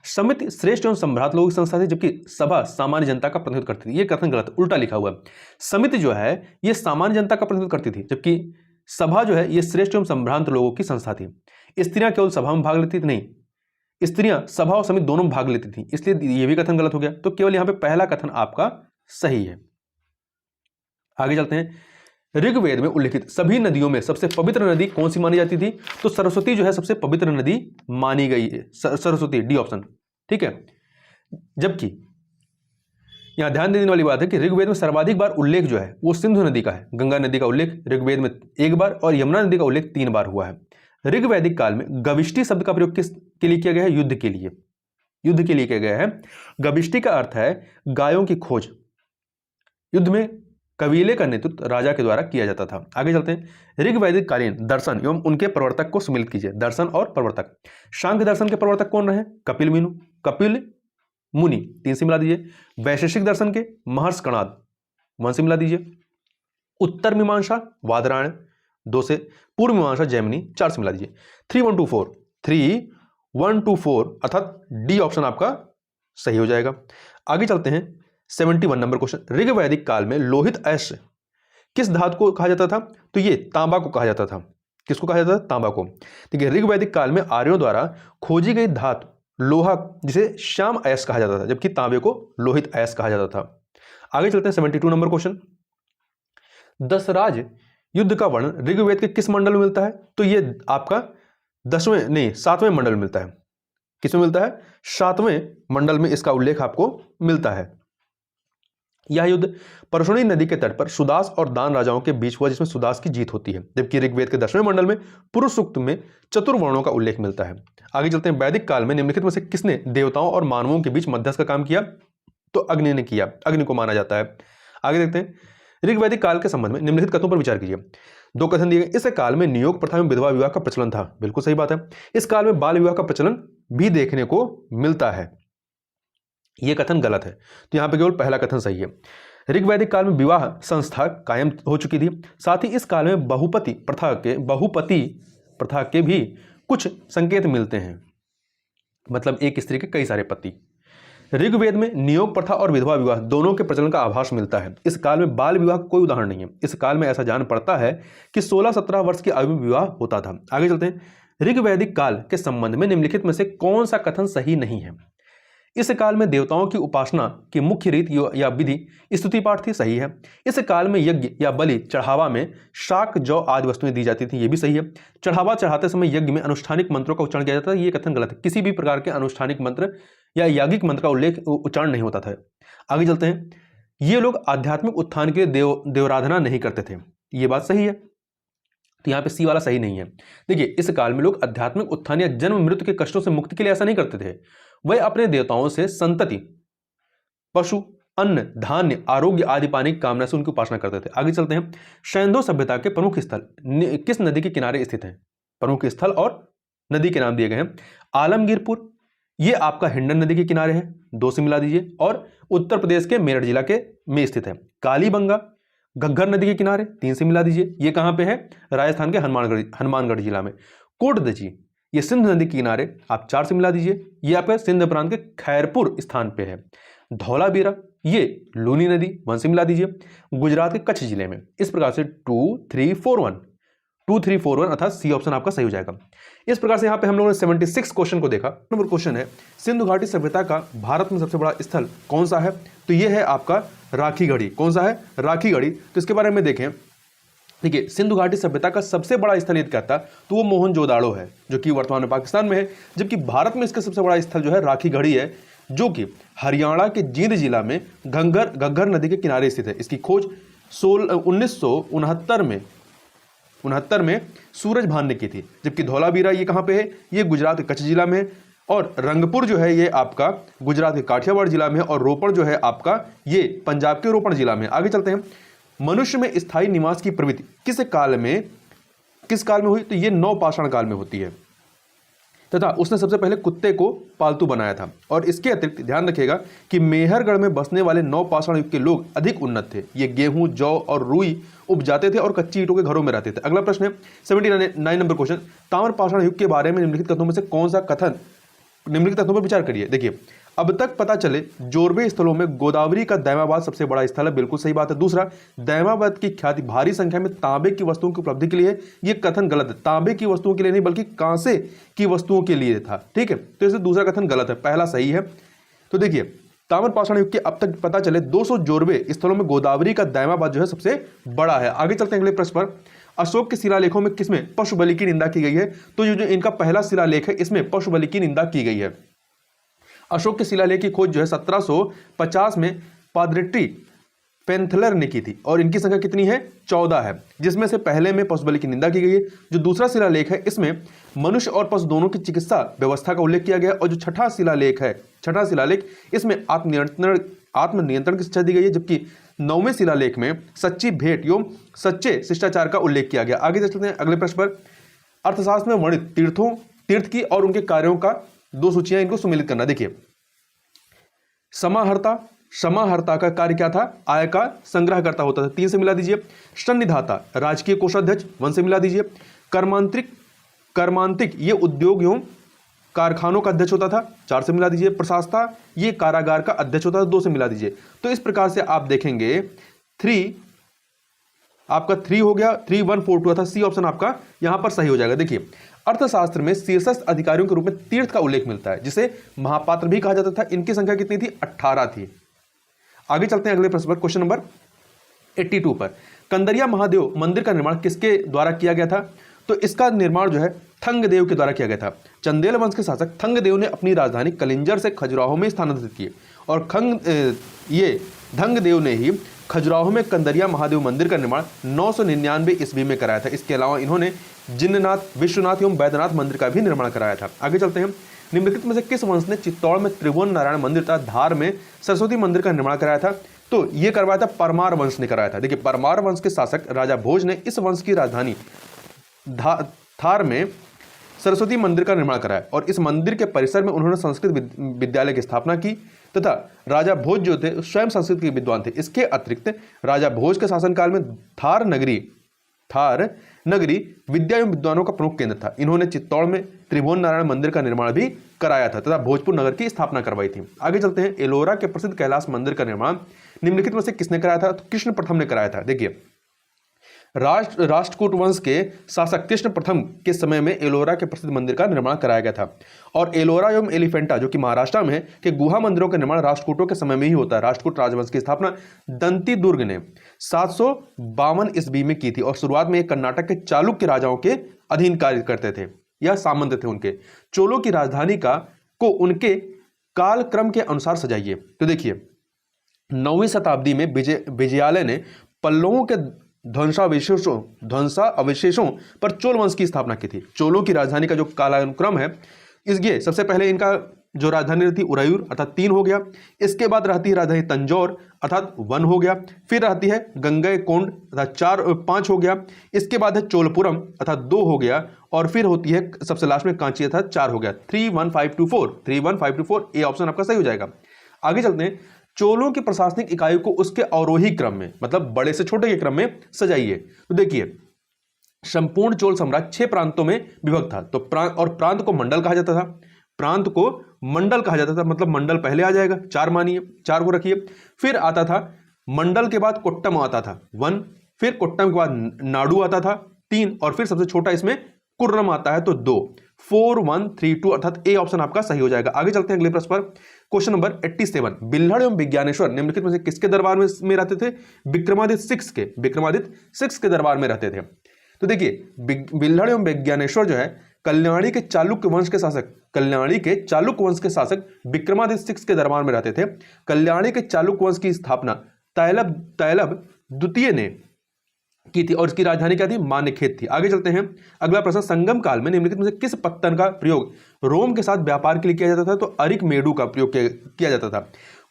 समिति श्रेष्ठ एवं सम्भ्रांत लोगों की संस्था थी, जबकि सभा सामान्य जनता का प्रतिनिधित्व करती थी। ये कथन गलत, उल्टा लिखा हुआ है। समिति जो है ये सामान्य जनता का प्रतिनिधित्व करती थी, जबकि सभा जो है ये श्रेष्ठ एवं सम्भ्रांत लोगों की संस्था थी। स्त्रियां केवल सभा में भाग लेती थी, नहीं, स्त्रियां सभा और समिति दोनों में भाग लेती थी, इसलिए ये भी कथन गलत हो गया। तो केवल यहां पे पहला कथन आपका सही है। आगे चलते हैं। ऋग्वेद में उल्लिखित सभी नदियों में सबसे पवित्र नदी कौन सी मानी जाती थी? तो सरस्वती जो है सबसे पवित्र नदी मानी गई है, सरस्वती, डी ऑप्शन, ठीक है। जबकि यहां ध्यान देने वाली बात है कि ऋग्वेद में सर्वाधिक बार उल्लेख जो है वो सिंधु नदी का है। गंगा नदी का उल्लेख ऋग्वेद में 1 बार और यमुना नदी का उल्लेख 3 बार हुआ है। ऋग्वैदिक काल में गविष्टि शब्द का प्रयोग किस के लिए किया गया है? युद्ध के लिए, युद्ध के लिए किया गया है। गविष्टि का अर्थ है गायों की खोज। युद्ध में कबीले का नेतृत्व राजा के द्वारा किया जाता था। आगे चलते हैं। ऋग्वैदिक कालीन दर्शन एवं उनके प्रवर्तक को सम्मिलित कीजिए। दर्शन और प्रवर्तक। सांख्य दर्शन के प्रवर्तक कौन रहे? कपिल मुनि, 3 से मिला दीजिए। वैशेषिक दर्शन के महर्षि कणाद, 1 से मिला दीजिए। उत्तर मीमांसा वादरायण, 2 से। पूर्व मीमांसा जैमिनी, 4 से मिला दीजिए। 3124 अर्थात डी ऑप्शन आपका सही हो जाएगा। आगे चलते हैं। 71 नंबर क्वेश्चन। ऋग्वैदिक काल में लोहित अयस्क किस धातु को कहा जाता था? तो ये तांबा को कहा जाता था। किसको कहा जाता था? तांबा को। देखिए ऋग्वैदिक काल में आर्यों द्वारा खोजी गई धातु लोहा जिसे श्याम अयस्क कहा जाता था, जबकि तांबे को लोहित अयस्क कहा जाता था। आगे चलते हैं। 72 नंबर क्वेश्चन। दशराज युद्ध का वर्णन ऋग्वेद के किस मंडल में मिलता है? तो ये आपका 7वें मंडल में मिलता है। किसमें मिलता है? 7वें मंडल में इसका उल्लेख आपको मिलता है। यह युद्ध परशुनी नदी के तट पर सुदास और दान राजाओं के बीच हुआ, जिसमें सुदास की जीत होती है। जबकि ऋग्वेद के 10वें मंडल में पुरुष सूक्त में चतुर्वर्णों का उल्लेख मिलता है। आगे चलते हैं। वैदिक काल में निम्नलिखित में से किसने देवताओं और मानवों के बीच मध्यस्थ का काम किया? तो अग्नि ने किया, अग्नि को माना जाता है। आगे देखते हैं। ऋग्वैदिक काल के संबंध में निम्नलिखित कथनों पर विचार कीजिए। 2 कथन दिए गए। इस काल में नियोग प्रथा में विधवा विवाह का प्रचलन था, बिल्कुल सही बात है। इस काल में बाल विवाह का प्रचलन भी देखने को मिलता है, यह कथन गलत है। तो यहां पर केवल पहला कथन सही है। ऋग्वैदिक काल में विवाह संस्था कायम हो चुकी थी। साथ ही इस काल में बहुपति प्रथा के भी कुछ संकेत मिलते हैं, मतलब एक स्त्री के कई सारे पति। ऋग्वेद में नियोग प्रथा और विधवा विवाह दोनों के प्रचलन का आभास मिलता है। इस काल में बाल विवाह का कोई उदाहरण नहीं है। इस काल में ऐसा जान पड़ता है कि 16-17 वर्ष की आयु में विवाह होता था। आगे चलते हैं। ऋग्वैदिक काल के संबंध में निम्नलिखित में से कौन सा कथन सही नहीं है? इस काल में देवताओं की उपासना की मुख्य रीति या विधि स्तुति पाठ थी, सही है। इस काल में यज्ञ या बलि चढ़ावा में शाक, जौ आदि वस्तुएं दी जाती थी, यह भी सही है। चढ़ावा चढ़ाते समय यज्ञ में अनुष्ठानिक मंत्रों का उच्चारण किया जाता था, यह कथन गलत है। किसी भी प्रकार के अनुष्ठानिक मंत्र या याज्ञिक मंत्र का उच्चारण नहीं होता था। आगे चलते हैं। ये लोग आध्यात्मिक उत्थान के लिए देवराधना नहीं करते थे, ये बात सही है। तो यहाँ पे सी वाला सही नहीं है। देखिए इस काल में लोग आध्यात्मिक उत्थान या जन्म मृत्यु के कष्टों से मुक्ति के लिए ऐसा नहीं करते थे। वह अपने देवताओं से संतति, पशु, अन्न, धान्य, आरोग्य आदि पाने की कामना से उनकी उपासना करते थे। आगे चलते हैं। सैंधव सभ्यता के प्रमुख स्थल किस नदी के किनारे स्थित हैं? प्रमुख स्थल और नदी के नाम दिए गए हैं। आलमगीरपुर, ये आपका हिंडन नदी के किनारे है, 2 से मिला दीजिए, और उत्तर प्रदेश के मेरठ जिला के में स्थित है। कालीबंगा घग्गर नदी के किनारे, 3 से मिला दीजिए, ये कहां पे है? राजस्थान के हनुमानगढ़ जिला में। कोटदची, ये सिंध नदी के किनारे, आप 4 से मिला दीजिए, ये आपका सिंध प्रांत के खैरपुर स्थान पे है। धौलावीरा, ये लूनी नदी, 1 से मिला दीजिए, गुजरात के कच्छ जिले में। इस प्रकार से 2341 अर्थात सी ऑप्शन आपका सही हो जाएगा। इस प्रकार से यहाँ पे हम लोगों ने 76 क्वेश्चन को देखा। नंबर क्वेश्चन है, सिंधु घाटी सभ्यता का भारत में सबसे बड़ा स्थल कौन सा है? तो ये है आपका राखीगढ़ी। कौन सा है? राखीगढ़ी। तो इसके बारे में देखें। देखिए सिंधु घाटी सभ्यता का सबसे बड़ा स्थल यदि कहता तो वो मोहनजोदाड़ो है, जो कि वर्तमान में पाकिस्तान में है। जबकि भारत में इसका सबसे बड़ा स्थल जो है राखीगढ़ी है, जो कि हरियाणा के जींद जिला में घग्गर नदी के किनारे स्थित है। इसकी खोज 1969 में सूरज भान ने की थी। जबकि धौलावीरा ये कहाँ पे है? ये गुजरात के कच्छ जिला में है। और रंगपुर जो है ये आपका गुजरात के काठियावाड़ जिला में है। और रोपड़ जो है आपका ये पंजाब के रोपड़ जिला में। आगे चलते हैं। मनुष्य में स्थायी निवास की प्रवृत्ति किस काल में हुई? तो ये नवपाषाण काल में होती है। तथा उसने सबसे पहले कुत्ते को पालतू बनाया था। और इसके अतिरिक्त ध्यान रखिएगा कि मेहरगढ़ में बसने वाले नवपाषाण युग के लोग अधिक उन्नत थे। ये गेहूं, जौ और रुई उपजाते थे और कच्ची ईंटों के घरों में रहते थे। अगला प्रश्न है 79 नंबर क्वेश्चन, ताम्रपाषाण युग के बारे में निम्नलिखित कथनों में से कौन सा कथन, निम्नलिखित तथ्यों पर विचार करिए। देखिए, अब तक पता चले जोरबे स्थलों में गोदावरी का दैमाबाद सबसे बड़ा स्थल है, बिल्कुल सही बात है। दूसरा, दैमाबाद की ख्याति भारी संख्या में तांबे की वस्तुओं की उपलब्धि के लिए है, ये कथन गलत है। तांबे की वस्तुओं के लिए नहीं बल्कि कांसे की वस्तुओं के लिए था, ठीक है। तो इससे दूसरा कथन गलत है, पहला सही है। तो देखिए, ताम्रपाषाण युग के अब तक पता चले 200 जोरबे स्थलों में गोदावरी का दैमाबाद जो है सबसे बड़ा है। आगे चलते हैं अगले प्रश्न पर। अशोक के शिलालेखों में किसमें पशु बलि की निंदा की गई है? तो जो इनका पहला शिलालेख है इसमें पशु बलि की निंदा की गई है। अशोक के शिलालेख की खोज जो है 1750 में पादरेट्टी पेंथलर ने की थी और इनकी संख्या कितनी है? 14 है, जिसमें से पहले में पशु बलि की निंदा की गई है। जो दूसरा शिलालेख है इसमें मनुष्य और पशु दोनों की चिकित्सा व्यवस्था का उल्लेख किया गया है। और जो छठा शिलालेख इसमें आत्मनियंत्रण की शिक्षा दी गई है। जबकि 9वें शिलालेख में सच्ची भेंट एवं सच्चे शिष्टाचार का उल्लेख किया गया। आगे चलते हैं अगले प्रश्न पर। अर्थशास्त्र में वर्णित तीर्थ की और उनके कार्यों का दो सूचियां, इनको सुमेलित करना। देखिए, समाहर्ता का कार्य क्या था? आय का संग्रह करता होता था, 3 से मिला दीजिए। सन्निधाता राजकीय कोषाध्यक्ष, 1 से मिला दीजिए। कर्मांतिक ये उद्योग एवं कारखानों का अध्यक्ष होता था, 4 से मिला दीजिए। प्रशासता ये कारागार का अध्यक्ष होता था, 2 से मिला दीजिए। तो इस प्रकार से आप देखेंगे 3 आपका 3 हो गया, 3 1 4 2 था। सी ऑप्शन आपका यहां पर सही हो जाएगा। देखिए, अर्थशास्त्र में शीर्षस्थ अधिकारियों के रूप में तीर्थ का उल्लेख मिलता है, जिसे महापात्र भी कहा जाता था। इनकी संख्या कितनी थी? 18 थी। आगे चलते हैं अगले प्रश्न पर, क्वेश्चन नंबर 82 पर। कंदरिया महादेव मंदिर का निर्माण किसके द्वारा किया गया था? तो इसका निर्माण जो है थंगदेव के द्वारा किया गया था। चंदेल वंश के शासक थंगदेव ने अपनी राजधानी कलिंजर से खजुराहो में स्थानांतरित की और धंगदेव ने ही खजुराहो में कंदरिया महादेव मंदिर का निर्माण 999 ईस्वी में कराया था। इसके अलावा इन्होंने जिन्ननाथ, विश्वनाथ एवं बैद्यनाथ मंदिर का भी निर्माण कराया था। आगे चलते हैं। निम्नलिखित में से किस वंश ने चित्तौड़ में त्रिभुवन नारायण मंदिर तथा धार में सरस्वती मंदिर का निर्माण कराया था? तो यह करवाया था परमार वंश ने कराया था। देखिए, परमार वंश के शासक राजा भोज ने इस वंश की राजधानी धार में सरस्वती मंदिर का निर्माण कराया और इस मंदिर के परिसर में उन्होंने संस्कृत विद्यालय की स्थापना की तथा राजा भोज जो थे स्वयं संस्कृत के विद्वान थे। इसके अतिरिक्त राजा भोज के शासनकाल में थार नगरी विद्या एवं विद्वानों का प्रमुख केंद्र था। इन्होंने चित्तौड़ में त्रिभुवन नारायण मंदिर का निर्माण भी कराया था तथा भोजपुर नगर की स्थापना करवाई थी। आगे चलते हैं। एलोरा के प्रसिद्ध कैलाश मंदिर का निर्माण निम्नलिखित में से किसने कराया था? तो कृष्ण प्रथम ने कराया था। देखिए, राष्ट्रकूट वंश के शासक कृष्ण प्रथम के समय में एलोरा के प्रसिद्ध मंदिर का निर्माण कराया गया था और एलोरा एवं एलिफेंटा जो कि महाराष्ट्र में है के गुहा मंदिरों का निर्माण राष्ट्रकूटों के समय में ही होता है। राष्ट्रकूट राजवंश की स्थापना दंती दुर्ग ने 752 ईस्वी में की थी और शुरुआत में कर्नाटक के चालुक्य राजाओं के अधीन कार्य करते थे या सामंत थे उनके। चोलों की राजधानी को उनके कालक्रम के अनुसार सजाइए। तो देखिए, 9वीं शताब्दी में विजयालय ने पल्लवों के ध्वंसावशेषों पर चोल वंश की स्थापना की थी। चोलों की राजधानी का जो कालानुक्रम है, इसलिए सबसे पहले इनका जो राजधानी रहती उरयूर अर्थात 3 हो गया। इसके बाद रहती है राजधानी तंजौर अर्थात 1 हो गया। फिर रहती है गंगईकोंड अर्थात 5 हो गया। इसके बाद है चोलपुरम अर्थात 2 हो गया और फिर होती है सबसे लास्ट में कांची अर्थात 4 हो गया। 31524 ए ऑप्शन आपका सही हो जाएगा। आगे चलते हैं। चोलों की प्रशासनिक इकाई को उसके अवरोही क्रम में मतलब बड़े से छोटे के क्रम में सजाइए। तो देखिए, संपूर्ण चोल साम्राज्य 6 प्रांतों में विभक्त था। तो प्रांत को मंडल कहा जाता था। प्रांत को मंडल कहा जाता था, मतलब मंडल पहले आ जाएगा, 4 मानिए, 4 को रखिए। फिर आता था मंडल के बाद कोट्टम आता था 1, फिर कोट्टम के बाद नाडु आता था 3 और फिर सबसे छोटा इसमें कुर्रम आता है तो 2। 4 1 3 2 अर्थात ए ऑप्शन आपका सही हो जाएगा। आगे चलते हैं अगले प्रश्न पर, क्वेश्चन नंबर 87। बिल्हड़ एवं विज्ञानेश्वर निम्नलिखित में से किसके दरबार में रहते थे? विक्रमादित्य 6 के दरबार में रहते थे। तो देखिए, बिल्हड़ एवं विज्ञानेश्वर जो है कल्याणी के चालुक्य वंश के शासक विक्रमादित्य 6 के दरबार में रहते थे। कल्याणी के चालुक्य वंश की स्थापना तैलब द्वितीय ने की थी और इसकी राजधानी क्या थी? मान्यखेत थी। आगे चलते हैं। अगला प्रश्न, संगम काल में निम्नलिखित में से किस पत्तन का प्रयोग रोम के साथ व्यापार के लिए किया जाता था? तो अरिकमेडु का प्रयोग किया जाता था।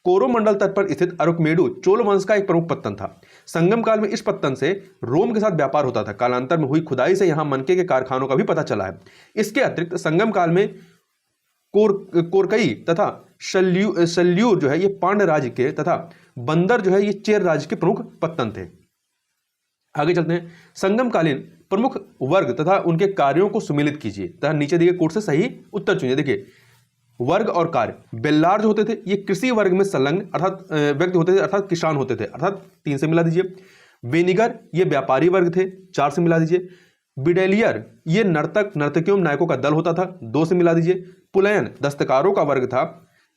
कोरोमंडल तट पर स्थित अरिकमेडु चोल वंश का एक प्रमुख पत्तन था। संगम काल में इस पत्तन से रोम के साथ व्यापार होता था। कालांतर में हुई खुदाई से यहाँ मनके के कारखानों का भी पता चला है। इसके अतिरिक्त संगम काल में कोरकई तथा शल्यूर जो है ये पांड्य राज्य के तथा बंदर जो है ये चेर राज्य के प्रमुख पत्तन थे। आगे चलते हैं। संगमकालीन प्रमुख वर्ग तथा उनके कार्यों को सुमेलित कीजिए तथा नीचे दिए कोट से सही उत्तर चुनिए। देखिए वर्ग और कार्य, बेल्लार जो होते थे ये कृषि वर्ग में संलग्न अर्थात व्यक्ति होते थे अर्थात किसान होते थे अर्थात 3 से मिला दीजिए। वेनिगर ये व्यापारी वर्ग थे 4 से मिला दीजिए। बिडेलियर ये नर्तक नर्तकियों नायकों का दल होता था 2 से मिला दीजिए। पुलयन दस्तकारों का वर्ग था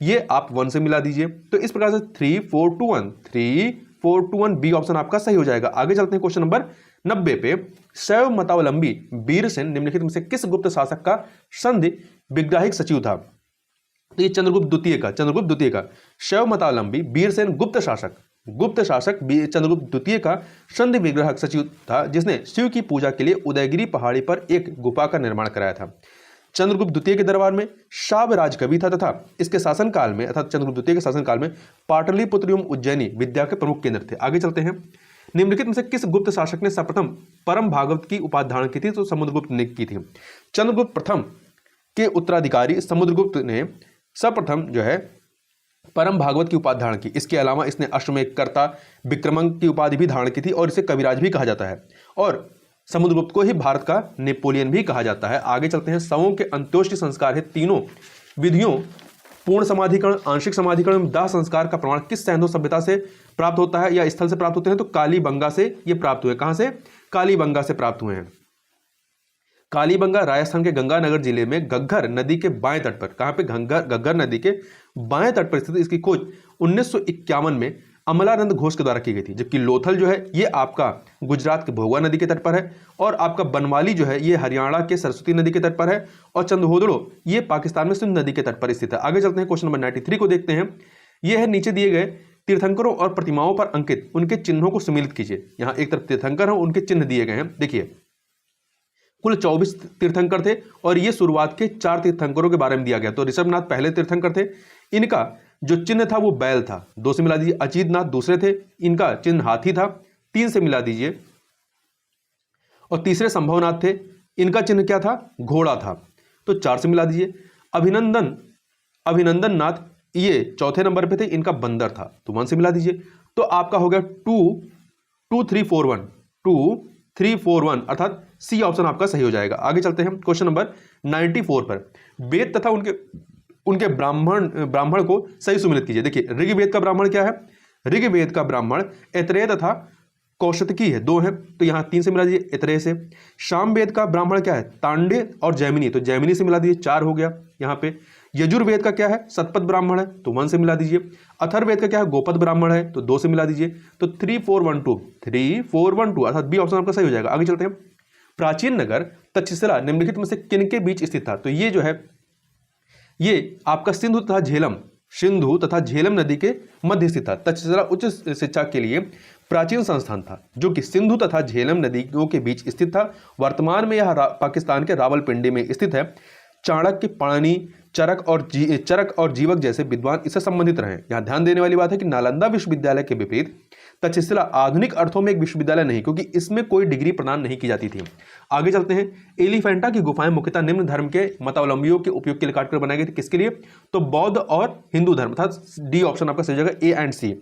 ये आप 1 से मिला दीजिए। तो इस प्रकार से 3 4 2 1 3 4 2 1 बी ऑप्शन आपका सही हो जाएगा। आगे चलते हैं क्वेश्चन नंबर 90 पे। शैव मतावलंबी वीरसेन निम्नलिखित में से किस गुप्त शासक का संधि विग्राहिक सचिव था? तो ये चंद्रगुप्त द्वितीय का शैव मतावलंबी वीरसेन गुप्त शासक चंद्रगुप्त द्वितीय का संधि विग्राहक सचिव था जिसने शिव की पूजा के लिए उदयगिरी पहाड़ी पर एक गुफा का निर्माण कराया था। चंद्रगुप्त द्वितीय के दरबार में शाब राजकवि था तथा इसके शासनकाल में अर्थात चंद्रगुप्त द्वितीय के शासनकाल में पाटलिपुत्र एवं उज्जैनी विद्या के प्रमुख केंद्र थे। आगे चलते हैं। निम्नलिखित में से किस गुप्त शासक ने सर्वप्रथम परम भागवत की उपाधि धारण की थी? तो समुद्रगुप्त ने की थी। चंद्रगुप्त प्रथम के उत्तराधिकारी समुद्रगुप्त ने सर्वप्रथम जो है परम भागवत की उपाधि धारण की। इसके अलावा इसने अश्वमेध कर्ता विक्रमांक की उपाधि भी धारण की थी और इसे कविराज भी कहा जाता है और समुद्रगुप्त को ही भारत का नेपोलियन भी कहा जाता है। आगे चलते हैं। शवों के अंत्योष्टि संस्कार है तीनों विधियों पूर्ण समाधिकरण, आंशिक समाधिकरण एवं दाह संस्कार का प्रमाण किस सैंधव सभ्यता से प्राप्त होता है या स्थल से प्राप्त होते हैं? तो कालीबंगा से ये प्राप्त हुए। कहां से? कालीबंगा से प्राप्त हुए हैं। कालीबंगा राजस्थान के गंगानगर जिले में घग्गर नदी के बाएं तट पर, कहां पे? घग्गर नदी के बाएं तट पर स्थित। इसकी खोज 1951 में अमलानंद घोष के द्वारा की गई थी। जबकि लोथल जो है ये आपका गुजरात के भोगवा नदी के तट पर है और आपका बनवाली जो है ये हरियाणा के सरस्वती नदी के तट पर है और चंदहोदड़ो ये पाकिस्तान में सिंध नदी के तट पर स्थित है। आगे चलते हैं। क्वेश्चन नंबर 93 को देखते हैं। यह है नीचे दिए गए तीर्थंकरों और प्रतिमाओं पर अंकित उनके चिन्हों को सम्मिलित कीजिए। यहां एक तरफ तीर्थंकर हैं, उनके चिन्ह दिए गए हैं। देखिए कुल 24 तीर्थंकर थे और ये शुरुआत के 4 तीर्थंकरों के बारे में दिया गया। तो ऋषभनाथ पहले तीर्थंकर थे, इनका जो चिन्ह था वो बैल था, 2 से मिला दीजिए। अचितनाथ दूसरे थे, इनका चिन्ह हाथी था, 3 से मिला दीजिए। और तीसरे संभवनाथ थे, इनका चिन्ह क्या था? घोड़ा था, तो 4 से मिला दीजिए। अभिनंदन नाथ ये चौथे नंबर पे थे, इनका बंदर था, तो 1 से मिला दीजिए। तो आपका हो गया 2 3 4 1 अर्थात सी ऑप्शन आपका सही हो जाएगा। आगे चलते हैं। क्वेश्चन नंबर 94 पर वेद तथा उनके ब्राह्मण को सही सुमेलित कीजिए। देखिए ऋग्वेद का ब्राह्मण क्या है? ऋग्वेद का ब्राह्मण ऐतरेय तथा कौशतकी है, 2 है, तो यहां 3 से मिला दीजिए ऐतरेय से। सामवेद का ब्राह्मण क्या है? तांडे और जैमिनी, तो जैमिनी से मिला दीजिए, 4 हो गया यहां पे। यजुर्वेद का क्या है? शतपथ ब्राह्मण है, तो 1 से मिला दीजिए। अथर्ववेद का क्या है? गोपद ब्राह्मण है, तो 2 से मिला दीजिए। तो 3 4 1 2 अर्थात बी ऑप्शन आपका सही हो जाएगा। आगे चलते हैं। प्राचीन नगर तक्षशिला निम्नलिखित में से किनके बीच स्थित था? तो ये जो है ये आपका सिंधु तथा झेलम नदी के मध्य स्थित था। तक्षशिला उच्च शिक्षा के लिए प्राचीन संस्थान था जो कि सिंधु तथा झेलम नदियों के बीच स्थित था। वर्तमान में यह पाकिस्तान के रावलपिंडी में स्थित है। चाणक्य, पाणिनि, चरक और जीवक जैसे विद्वान इससे संबंधित रहे। यहाँ ध्यान देने वाली बात है कि नालंदा विश्वविद्यालय के विपरीत तक्षशिला आधुनिक अर्थों में एक विश्वविद्यालय नहीं, क्योंकि इसमें कोई डिग्री प्रदान नहीं की जाती थी। आगे चलते हैं। एलिफेंटा की गुफाएं मुख्यतः निम्न धर्म के मतावलंबियों के उपयोग के लिए काटकर बनाई गई थी। किसके लिए? तो बौद्ध और हिंदू धर्म, अर्थात डी ऑप्शन आपका सही जगह, ए एंड सी।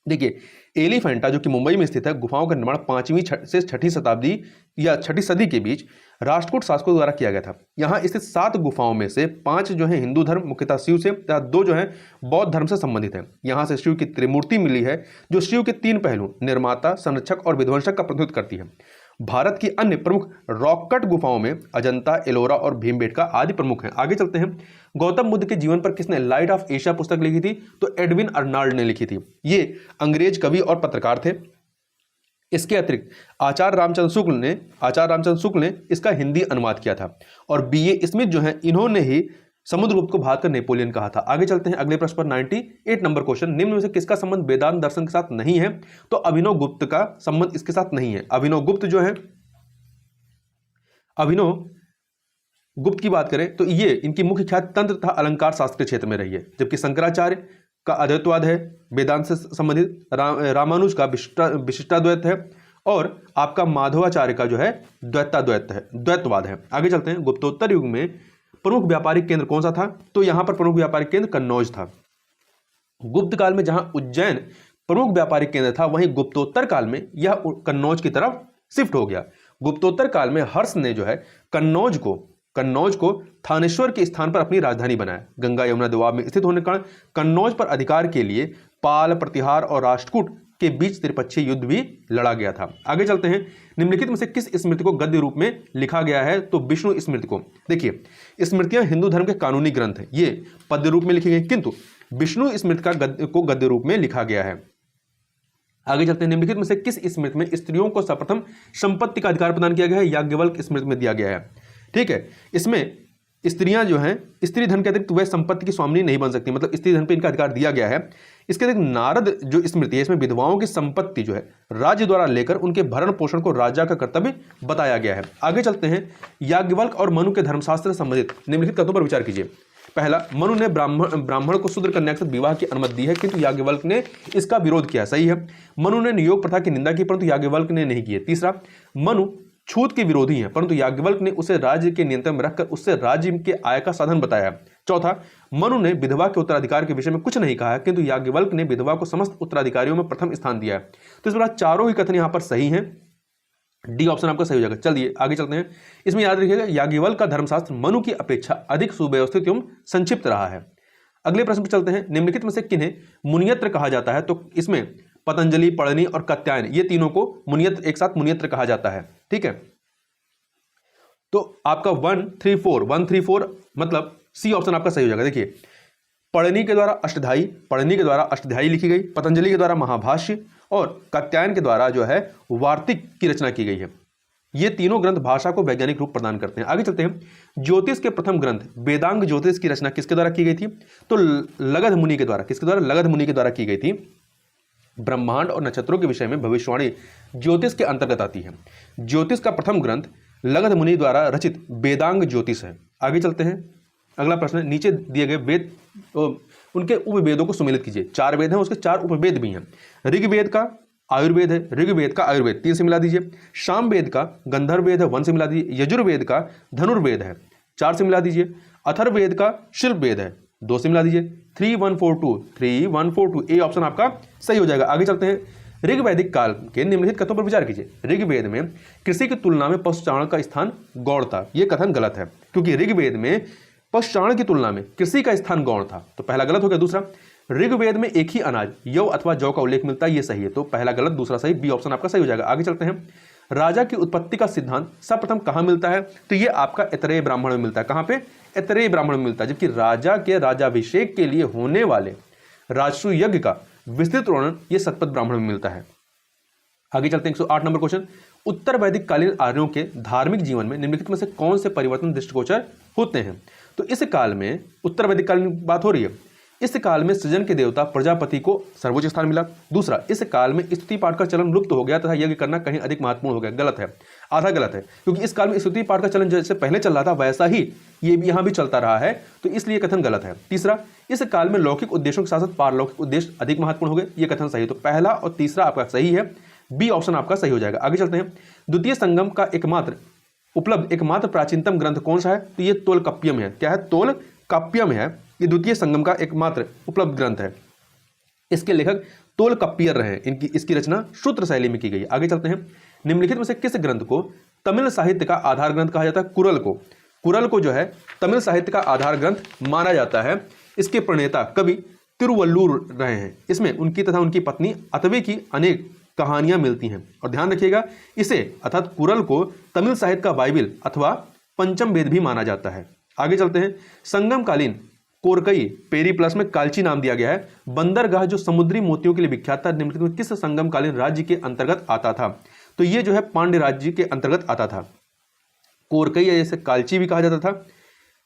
देखिए एलिफेंटा जो कि मुंबई में स्थित है, गुफाओं का निर्माण 5वीं से 6ठी शताब्दी या 6ठी सदी के बीच राष्ट्रकूट शासकों द्वारा किया गया था। यहाँ स्थित 7 गुफाओं में से 5 जो है हिंदू धर्म मुख्यतः शिव से तथा 2 जो है बौद्ध धर्म से संबंधित है। यहाँ से शिव की त्रिमूर्ति मिली है जो शिव के 3 पहलू निर्माता, संरक्षक और विध्वंसक का प्रतिनिधित्व करती है। भारत की अन्य प्रमुख रॉक कट गुफाओं में अजंता, एलोरा और भीमबेटका आदि प्रमुख हैं। आगे चलते हैं। गौतम बुद्ध के जीवन पर किसने लाइट ऑफ एशिया पुस्तक लिखी थी? तो एडविन अर्नाल्ड ने लिखी थी। ये अंग्रेज कवि और पत्रकार थे। इसके अतिरिक्त आचार्य रामचंद्र शुक्ल ने इसका हिंदी अनुवाद किया था और बीए स्मिथ जो है इन्होंने ही समुद्रगुप्त को भारत का नेपोलियन कहा था। आगे चलते हैं अगले प्रश्न पर। 98 नंबर क्वेश्चन। निम्न में से किसका संबंध वेदांत दर्शन के साथ नहीं है? तो अभिनव गुप्त का संबंध इसके साथ नहीं है। अभिनव गुप्त की बात करें तो ये इनकी मुख्य ख्याति तंत्र तथा अलंकार शास्त्र के क्षेत्र में रही है, जबकि शंकराचार्य का अद्वैतवाद है, वेदांत से संबंधित। रामानुज का विशिष्टाद्वैत है, और आपका माधवाचार्य का जो है द्वैतवाद है। आगे चलते हैं। गुप्तोत्तर युग में प्रमुख व्यापारिक केंद्र कौन सा था? तो यहां पर प्रमुख व्यापारिक केंद्र कन्नौज था। गुप्त काल में जहां उज्जैन प्रमुख व्यापारिक केंद्र था, वहीं गुप्तोत्तर काल में यह कन्नौज की तरफ शिफ्ट हो गया। गुप्तोत्तर काल में हर्ष ने जो है कन्नौज को थानेश्वर के स्थान पर अपनी राजधानी बनाया। गंगा यमुना दोआब में स्थित होने के कारण कन्नौज पर अधिकार के लिए पाल, प्रतिहार और राष्ट्रकूट के बीच त्रिपक्षीय युद्ध भी लड़ा गया था। आगे चलते हैं। निम्नलिखित में से किस स्मृति को गद्य रूप में लिखा गया है? तो विष्णु स्मृति को। देखिए, स्मृतियां हिंदू धर्म के कानूनी ग्रंथ हैं, ये पद्य रूप में लिखी गई, किंतु विष्णु स्मृति को गद्य रूप में लिखा गया है। आगे चलते हैं। निम्नलिखित में से किस स्मृति में स्त्रियों को सर्वप्रथम संपत्ति का अधिकार प्रदान किया गया है? याज्ञवल्क्य स्मृति में दिया गया है। ठीक है, इसमें स्त्रियां जो हैं, स्त्री धन के अतिरिक्त वह संपत्ति की स्वामिनी नहीं बन सकती, मतलब स्त्री धन पे इनका अधिकार दिया गया है। इसके अतिरिक्त नारद जो स्मृति है, इसमें विधवाओं की संपत्ति जो है राज्य द्वारा लेकर उनके भरण पोषण को राजा का कर्तव्य बताया गया है। आगे चलते हैं। याज्ञवल्क्य और मनु के धर्मशास्त्र से संबंधित निम्नलिखित कथनों पर विचार कीजिए। पहला, मनु ने ब्राह्मण को शूद्र कन्या के साथ विवाह की अनुमति दी है, किंतु याज्ञवल्क्य ने इसका विरोध किया। सही है, मनु ने नियोग प्रथा की निंदा की, परंतु याज्ञवल्क्य ने नहीं की है। तीसरा, मनु छूत के विरोधी हैं, परंतु याज्ञवल्क्य ने उसे राज्य के नियंत्रण में रखकर उससे राज्य के आय का साधन बताया। चौथा, मनु ने विधवा के उत्तराधिकार के विषय में कुछ नहीं कहा है, किंतु याज्ञवल्क्य ने विधवा को समस्त उत्तराधिकारियों में प्रथम स्थान दिया है। तो इस प्रकार चारों ही कथन यहां पर सही हैं। डी ऑप्शन आपका सही हो जाएगा। चलिए आगे चलते हैं। इसमें याद रखिएगा, याज्ञवल्क्य का धर्मशास्त्र मनु की अपेक्षा अधिक सुव्यवस्थित एवं संक्षिप्त रहा है। अगले प्रश्न पर चलते हैं। निम्नलिखित में से किन्हें मुनियत्र कहा जाता है? तो इसमें पतंजलि, पढ़नी और कात्यायन, ये तीनों को मुनियत्र, एक साथ मुनियत्र कहा जाता है। ठीक है, तो आपका 134 मतलब सी ऑप्शन आपका सही हो जाएगा। देखिए, पढ़नी के द्वारा अष्टध्यायी लिखी गई, पतंजलि के द्वारा महाभाष्य और कात्यायन के द्वारा जो है वार्तिक की रचना की गई है। ये तीनों ग्रंथ भाषा को वैज्ञानिक रूप प्रदान करते हैं। आगे चलते हैं। ज्योतिष के प्रथम ग्रंथ वेदांग ज्योतिष की रचना किसके द्वारा की गई थी? तो लगध मुनि के द्वारा। किसके द्वारा? लगध मुनि के द्वारा की गई थी। ब्रह्मांड और नक्षत्रों के विषय में भविष्यवाणी ज्योतिष के अंतर्गत आती है। ज्योतिष का प्रथम ग्रंथ लगध मुनि द्वारा रचित वेदांग ज्योतिष है। आगे चलते हैं। अगला प्रश्न, नीचे दिए गए वेद उनके उपवेदों को सम्मिलित कीजिए। 4 वेद हैं, उसके 4 उपवेद भी हैं। ऋग्वेद का आयुर्वेद है, ऋग्वेद का आयुर्वेद 3 से मिला दीजिए। सामवेद का गंधर्व वेद है 1 से मिला दीजिए। यजुर्वेद का धनुर्वेद है 4 से मिला दीजिए। अथर्ववेद का शिल्प वेद है 2 से मिला दीजिए। 3142 ए ऑप्शन आपका सही हो जाएगा। आगे चलते हैं। ऋग्वैदिक काल के निम्नलिखित कथनों पर विचार कीजिए। ऋग्वेद में कृषि की तुलना में पशुचारण का स्थान गौण था। यह कथन गलत है, क्योंकि ऋग्वेद में पशुचारण की तुलना में कृषि का स्थान गौण था, तो पहला गलत हो गया। दूसरा, ऋग्वेद में एक ही अनाज यव अथवा जौ का उल्लेख मिलता है, यह सही है, तो पहला गलत दूसरा सही, बी ऑप्शन आपका सही हो जाएगा। आगे चलते हैं। राजा की उत्पत्ति का सिद्धांत सर्वप्रथम कहां मिलता है? तो यह आपका ऐतरेय ब्राह्मण में मिलता है। कहां पे? ऐतरेय ब्राह्मण में मिलता है। जबकि राजा के राजाभिषेक के लिए होने वाले राजसूय यज्ञ का विस्तृत वर्णन यह शतपथ ब्राह्मण में मिलता है। आगे चलते हैं। 108 नंबर क्वेश्चन, उत्तर वैदिक कालीन आर्यों के धार्मिक जीवन में निम्नलिखित में से कौन से परिवर्तन दृष्टिगोचर होते हैं? तो इस काल में, उत्तर वैदिक काल में बात हो रही है, इस काल में सृजन के देवता प्रजापति को सर्वोच्च स्थान मिला। दूसरा, इस काल में स्तुति पाठ का चलन लुप्त हो गया तथा यज्ञ करना कहीं अधिक महत्वपूर्ण हो गया। गलत है, आधा गलत है, क्योंकि इस काल में स्तुति पाठ का चलन जैसे पहले चल रहा था वैसा ही ये भी यहाँ भी चलता रहा है, तो इसलिए कथन गलत है। तीसरा, इस काल में लौकिक उद्देश्यों के साथ साथ पारलौकिक उद्देश्य अधिक महत्वपूर्ण हो गए, ये कथन सही है, तो पहला और तीसरा आपका सही है, बी ऑप्शन आपका सही हो जाएगा। आगे चलते हैं। द्वितीय संगम का एकमात्र प्राचीनतम ग्रंथ कौन सा है? तो ये तोलकाप्पियम है। क्या है? तोलकाप्पियम है, ये द्वितीय संगम का एकमात्र उपलब्ध ग्रंथ है। इसके लेखक तोलकाप्पियर रहे। इसकी रचना सूत्र शैली में की गई। आगे चलते हैं। निम्नलिखित में से किस ग्रंथ को तमिल साहित्य का आधार ग्रंथ कहा जाता है? कुरल को जो है तमिल साहित्य का आधार ग्रंथ माना जाता है। इसके प्रणेता कवि तिरुवल्लुर रहे हैं। इसमें उनकी तथा उनकी पत्नी अतवे की अनेक कहानियां मिलती हैं। और ध्यान रखिएगा, इसे अर्थात कुरल को तमिल साहित्य का बाइबिल अथवा पंचम वेद भी माना जाता है। आगे चलते हैं। संगमकालीन कोरकई पेरीप्लस में कालची नाम दिया गया है। बंदरगाह जो समुद्री मोतियों के लिए विख्यात था, निम्नलिखित में किस संगमकालीन राज्य के अंतर्गत आता था? तो ये जो है पांड्य राज्य के अंतर्गत आता था। कोरकई जैसे कालची भी कहा जाता था।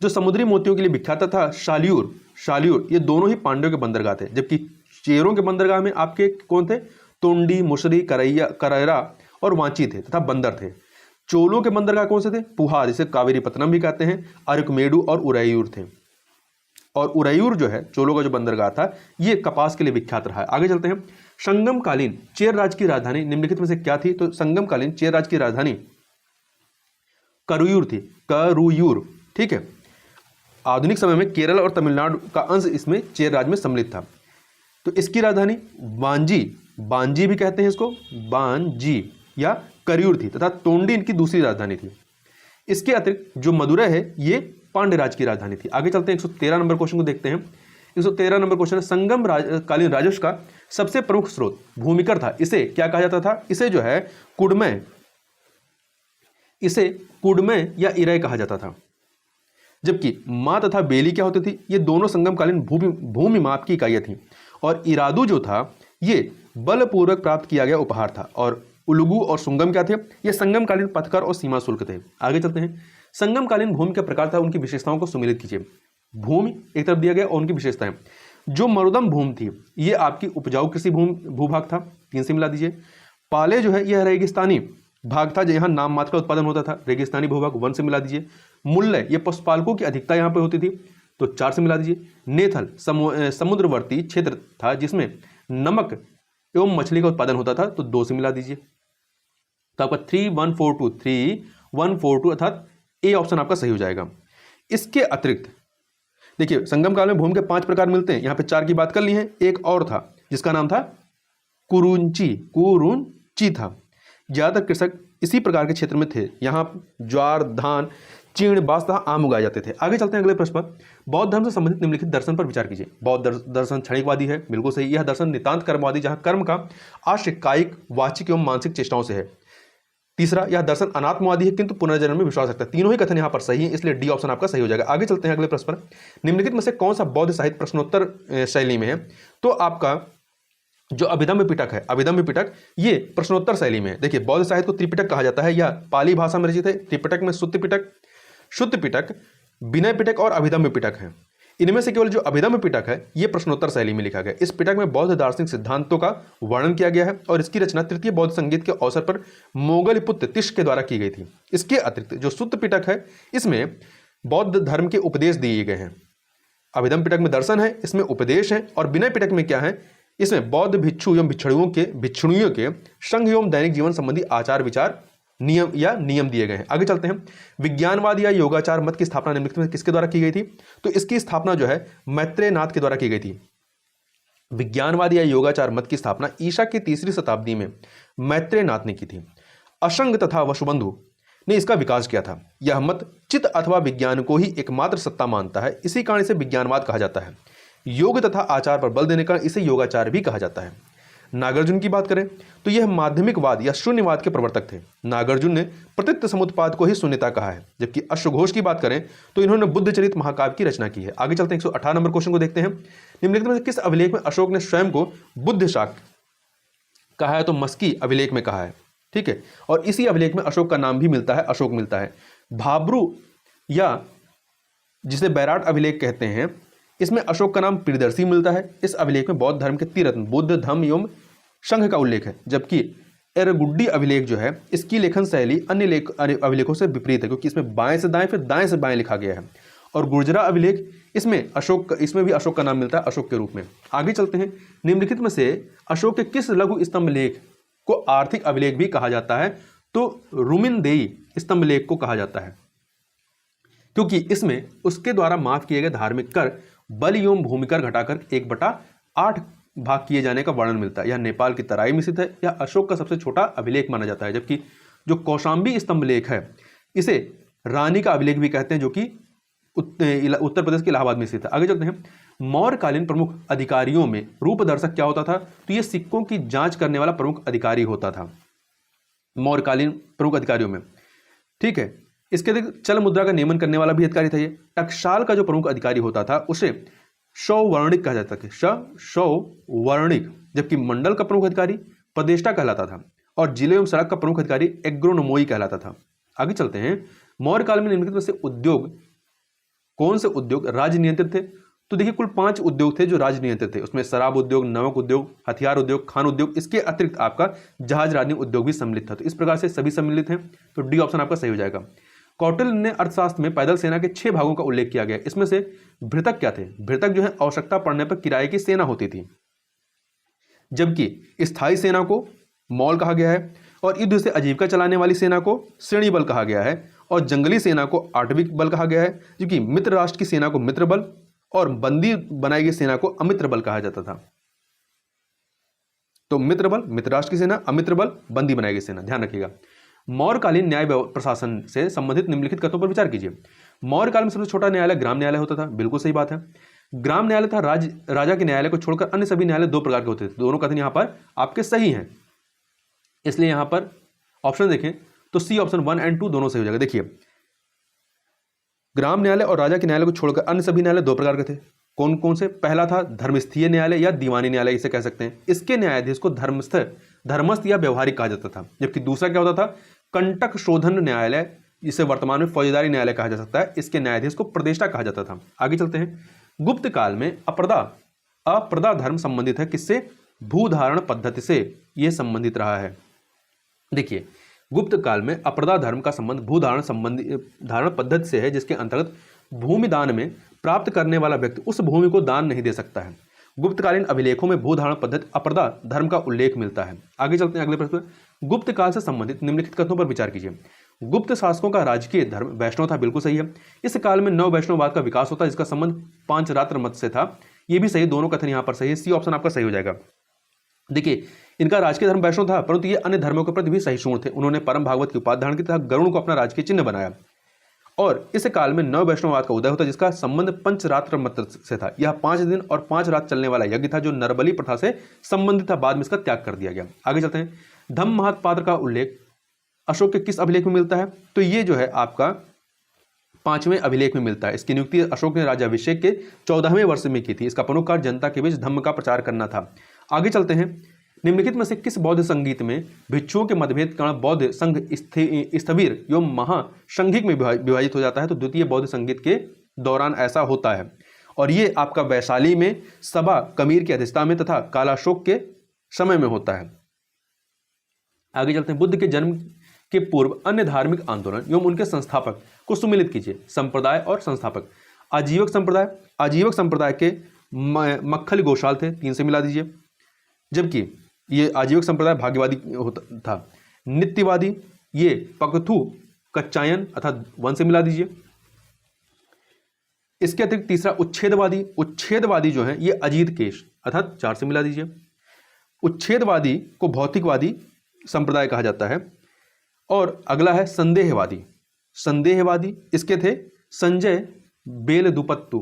जो समुद्री मोतियों के लिए विख्यात था शालियूर, ये दोनों ही पांड्यों के बंदरगाह थे। जबकि चेरों के बंदरगाह में आपके कौन थे? तोंडी, मुसरी, करैरा और वांची थे तथा बंदर थे। चोलों के बंदरगाह कौन से थे? पुहार, जिसे कावेरी पत्तनम भी कहते हैं, अरकमेडु और उरैयूर थे। और उरैयूर जो है चोलों का जो बंदरगाह था ये कपास के लिए विख्यात रहा है। आगे चलते हैं। संगमकालीन चेर राज्य की राजधानी निम्नलिखित में से क्या थी? तो संगमकालीन चेर राज्य की राजधानी करुयूर थी, करुयूर। ठीक है, आधुनिक समय में केरल और तमिलनाडु का अंश इसमें चेर राज्य में सम्मिलित था। तो इसकी राजधानी बांजी, बांजी भी कहते हैं इसको, बांजी या करियूर थी, तथा तोंडी इनकी दूसरी राजधानी थी। इसके अतिरिक्त जो मदुरै है ये पांड्य राज की राजधानी थी। आगे चलते हैं 113 नंबर क्वेश्चन को देखते हैं। 113 नंबर क्वेश्चन है, संगम कालीन राजस्व का सबसे प्रमुख स्रोत भूमिकर था, इसे क्या कहा जाता था? इसे जो है कुडमय, इसे कुडमय या इरय कहा जाता था। जबकि माँ तथा बेली क्या होती थी? ये दोनों संगमकालीन भूमि माप की इकाइयां थी। और इरादू जो था ये बलपूर्वक प्राप्त किया गया उपहार था। और उलुगु और सुंगम क्या थे? ये संगमकालीन पथकर और सीमा शुल्क थे। आगे चलते हैं। संगमकालीन भूमि का प्रकार था, उनकी विशेषताओं को सम्मिलित कीजिए। भूमि एक तरफ दिया गया और उनकी विशेषताएं। जो मरुदम भूमि थी ये आपकी उपजाऊ कृषि भूभाग था, 3 से मिला दीजिए। पाले जो है यह रेगिस्तानी भाग था, यहाँ नाम मात्र का उत्पादन होता था, रेगिस्तानी भूभाग, 1 से मिला दीजिए। मूल्य ये पशुपालकों की अधिकता यहाँ पे होती थी, तो 4 से मिला दीजिए। नेथल समुद्रवर्ती क्षेत्र था जिसमें नमक एवं मछली का उत्पादन होता था, तो 2 से मिला दीजिए। तो आपका 3142 अर्थात ए ऑप्शन आपका सही हो जाएगा। इसके अतिरिक्त देखिए संगम काल में भूमि के 5 प्रकार मिलते हैं, यहाँ पे 4 की बात कर ली है, एक और था जिसका नाम था कुरुंची था। ज्यादातर कृषक इसी प्रकार के क्षेत्र में थे, यहाँ ज्वार, धान, चीड़, बांस तथा आम उगाए जाते थे। आगे चलते हैं अगले प्रश्न पर। बौद्ध धर्म से संबंधित निम्नलिखित दर्शन पर विचार कीजिए। बौद्ध दर्शन क्षणिकवादी है, बिल्कुल सही। यह दर्शन नितांत कर्मवादी, जहां कर्म का आश्रय कायिक, वाचिक एवं मानसिक चेष्टाओं से है। तीसरा, यह दर्शन अनात्मवादी है किंतु पुनर्जन्म में विश्वास रखता है। तीनों ही कथन यहाँ पर सही है, इसलिए डी ऑप्शन आपका सही हो जाएगा। आगे चलते हैं अगले प्रश्न पर। निम्नलिखित में से कौन सा बौद्ध साहित्य प्रश्नोत्तर शैली में है? तो आपका जो अभिधम्म पिटक है, अभिधम्म पिटक ये प्रश्नोत्तर शैली में है। देखिए बौद्ध साहित्य को त्रिपिटक कहा जाता है, यह पाली भाषा में रचित है। त्रिपिटक में सुत्त पिटक, शुद्ध पिटक, विनय पिटक और अभिधम्म पिटक है। इनमें से केवल जो अभिधम्म पिटक है ये प्रश्नोत्तर शैली में लिखा गया। इस पिटक में बौद्ध दार्शनिक सिद्धांतों का वर्णन किया गया है और इसकी रचना तृतीय बौद्ध संगीत के अवसर पर मोगलपुत्र तिष्क के द्वारा की गई थी। इसके अतिरिक्त जो सुत्त पिटक है इसमें बौद्ध धर्म के उपदेश दिए गए हैं। अभिधम्म पिटक में दर्शन है, इसमें उपदेश है। और विनय पिटक में क्या है? इसमें बौद्ध भिक्षु एवं भिक्षुणियों के संघ एवं दैनिक जीवन संबंधी आचार विचार नियम दिए गए हैं। आगे चलते हैं। विज्ञानवाद या योगाचार मत की स्थापना निम्नलिखित में किसके द्वारा की गई थी? तो इसकी स्थापना जो है मैत्रेयनाथ के द्वारा की गई थी। विज्ञानवाद या योगाचार मत की स्थापना ईसा की 3री शताब्दी में मैत्रेयनाथ ने की थी। अशंग तथा वसुबंधु ने इसका विकास किया था। यह मत चित्त अथवा विज्ञान को ही एकमात्र सत्ता मानता है, इसी कारण इसे विज्ञानवाद कहा जाता है। योग तथा आचार पर बल देने का इसे योगाचार भी कहा जाता है। नागार्जुन की बात करें तो यह माध्यमिकवाद या शून्यवाद के प्रवर्तक थे। नागार्जुन ने प्रतीत समुत्पाद को ही शून्यता कहा है। जबकि अश्वघोष की बात करें तो इन्होंने बुद्धचरित महाकाव्य की रचना की है। आगे चलते हैं 118 नंबर क्वेश्चन को देखते हैं। निम्नलिखित में किस अभिलेख में अशोक ने स्वयं को बुद्ध शाक कहा है? तो मस्की अभिलेख में कहा है। ठीक है, और इसी अभिलेख में अशोक का नाम भी मिलता है, अशोक मिलता है। भाब्रू या जिसे बैराट अभिलेख कहते हैं इसमें अशोक का नाम प्रियदर्शी मिलता है। इस अभिलेख में बौद्ध धर्म के तीरत्न बुद्ध, धम्म एवं संघ का उल्लेख है। जबकि एरगुड्डी अभिलेख जो है इसकी लेखन शैली अन्य अभिलेखों से विपरीत है, क्योंकि इसमें बाएं से दाएं फिर दाएं से बाएं लिखा गया है। और गुर्जरा अभिलेख इसमें भी अशोक का नाम मिलता है, अशोक के रूप में। आगे चलते हैं। निम्नलिखित में से अशोक के किस लघु स्तंभ लेख को आर्थिक अभिलेख भी कहा जाता है? तो रुमिनदेई स्तंभ लेख को कहा जाता है, क्योंकि इसमें उसके द्वारा माफ किए गए धार्मिक कर, बल एवं भूमिकर घटाकर 1/8 भाग किए जाने का वर्णन मिलता है। यह नेपाल की तराई में स्थित है। यह अशोक का सबसे छोटा अभिलेख माना जाता है। जबकि जो कौशाम्बी स्तंभ लेख है इसे रानी का अभिलेख भी कहते हैं, जो कि उत्तर प्रदेश के इलाहाबाद में स्थित है। आगे चलते हैं। मौर्यकालीन प्रमुख अधिकारियों में रूपदर्शक क्या होता था? तो यह सिक्कों की जांच करने वाला प्रमुख अधिकारी होता था मौर्यकालीन प्रमुख अधिकारियों में। ठीक है, इसके चल मुद्रा का नियमन करने वाला भी अधिकारी था। ये टकसाल का जो प्रमुख अधिकारी होता था उसे सौवर्णिक कहा जाता था, सौवर्णिक। जबकि मंडल का प्रमुख अधिकारी प्रदेष्टा कहलाता था और जिले एवं सड़क का प्रमुख अधिकारी एग्रोनोमोई कहलाता था। आगे चलते हैं। मौर्य काल में निम्नलिखित में से उद्योग, कौन से उद्योग राज्य नियंत्रित थे? तो देखिए कुल 5 उद्योग थे जो राज्य नियंत्रित थे। उसमें शराब उद्योग, नमक उद्योग, हथियार उद्योग, खान उद्योग, इसके अतिरिक्त आपका जहाज रानी उद्योग भी सम्मिलित था। तो इस प्रकार से सभी सम्मिलित हैं, तो डी ऑप्शन आपका सही हो जाएगा। कौटिल्य ने अर्थशास्त्र में पैदल सेना के 6 भागों का उल्लेख किया गया। इसमें से भृतक क्या थे? भृतक जो है आवश्यकता पड़ने पर किराए की सेना होती थी, जबकि स्थायी सेना को मॉल कहा गया है, और युद्ध से आजीविका चलाने वाली सेना को श्रेणी बल कहा गया है, और जंगली सेना को आटविक बल कहा गया है, जबकि मित्र राष्ट्र की सेना को मित्र बल और बंदी बनाई गई सेना को अमित्र बल कहा जाता था। तो मित्र बल मित्र राष्ट्र की सेना, अमित्र बल बंदी बनाई गई सेना, ध्यान रखिएगा। मौर्यकालीन न्याय प्रशासन से संबंधित निम्नलिखित कथनों पर विचार कीजिए। मौर्य काल में सबसे छोटा न्यायालय ग्राम न्यायालय होता था, बिल्कुल सही बात है। ग्राम न्यायालय था राजा के न्यायालय को छोड़कर अन्य सभी न्यायालय 2 प्रकार के होते थे। दोनों कथन यहाँ पर आपके सही हैं, इसलिए यहाँ पर ऑप्शन देखें तो सी ऑप्शन 1 और 2 दोनों सही हो जाएगा। देखिए, ग्राम न्यायालय और राजा के न्यायालय को छोड़कर अन्य सभी न्यायालय 2 प्रकार के थे। कौन कौन से? पहला था धर्मस्थीय न्यायालय या दीवानी न्यायालय, इसे कह सकते हैं। इसके न्यायाधीश को धर्मस्थ या व्यवहारिक कहा जाता था। जबकि दूसरा क्या होता था? कंटक शोधन न्यायालय, जिसे वर्तमान में फौजदारी न्यायालय कहा जा सकता है। इसके न्यायाधीश को प्रदेष्टा कहा जाता था। आगे चलते हैं। गुप्त काल में अप्रदा धर्म संबंधित है किससे? भूधारण पद्धति से यह संबंधित रहा है। देखिए, गुप्त काल में अप्रदा धर्म का संबंध धारण पद्धति से है, जिसके अंतर्गत भूमि दान में प्राप्त करने वाला व्यक्ति उस भूमि को दान नहीं दे सकता है। गुप्तकालीन अभिलेखों में भूधारण पद्धति अप्रदा धर्म का उल्लेख मिलता है। आगे चलते हैं अगले प्रश्न पर। गुप्त काल से संबंधित निम्नलिखित कथनों पर विचार कीजिए। गुप्त शासकों का राजकीय धर्म वैष्णव था, बिल्कुल सही है। इस काल में नव वैष्णववाद का विकास होता है, जिसका संबंध पांचरात्र मत से था, यह भी सही। दोनों कथन यहाँ पर सही है, सी ऑप्शन आपका सही हो जाएगा। देखिए, इनका राजकीय धर्म वैष्णव था, परंतु ये अन्य धर्मों के प्रति भी सहिष्णु थे। उन्होंने परम भागवत की उपाधि धारण की तथा गरुड़ को अपना राजकीय चिन्ह बनाया। और इस काल में नव वैष्णववाद का उदय होता, जिसका संबंध पंचरात्र मत से था। यह 5 दिन और 5 रात चलने वाला यज्ञ था, जो नरबली प्रथा से संबंधित था। बाद में इसका त्याग कर दिया गया। आगे चलते हैं। धम्म महत्पात्र का उल्लेख अशोक के किस अभिलेख में मिलता है? तो ये जो है आपका 5वें अभिलेख में मिलता है। इसकी नियुक्ति अशोक ने राज्याभिषेक के 14वें वर्ष में की थी। इसका प्रमुख कार्य जनता के बीच धम्म का प्रचार करना था। आगे चलते हैं। निम्नलिखित में से किस बौद्ध संगीत में भिक्षुओं के मतभेद के कारण बौद्ध संघ स्थविर एवं महासंघिक में विभाजित हो जाता है? तो द्वितीय बौद्ध संगीत के दौरान ऐसा होता है, और ये आपका वैशाली में सभा कमीर की अध्यक्षता में तथा कालाशोक के समय में होता है। आगे चलते हैं। बुद्ध के जन्म के पूर्व अन्य धार्मिक आंदोलन एवं उनके संस्थापक को सुमिलित कीजिए। संप्रदाय और संस्थापक। आजीवक संप्रदाय के मक्खल गोशाल थे, 3 से मिला दीजिए। जबकि ये आजीवक संप्रदाय भाग्यवादी होता था। नित्यवादी ये पकथु कच्चायन अर्थात 1 से मिला दीजिए। इसके अतिरिक्त तीसरा उच्छेदवादी जो है ये अजीत केश अर्थात 4 से मिला दीजिए। उच्छेदवादी को भौतिकवादी संप्रदाय कहा जाता है। और अगला है संदेहवादी इसके थे संजय बेलदुपुत्र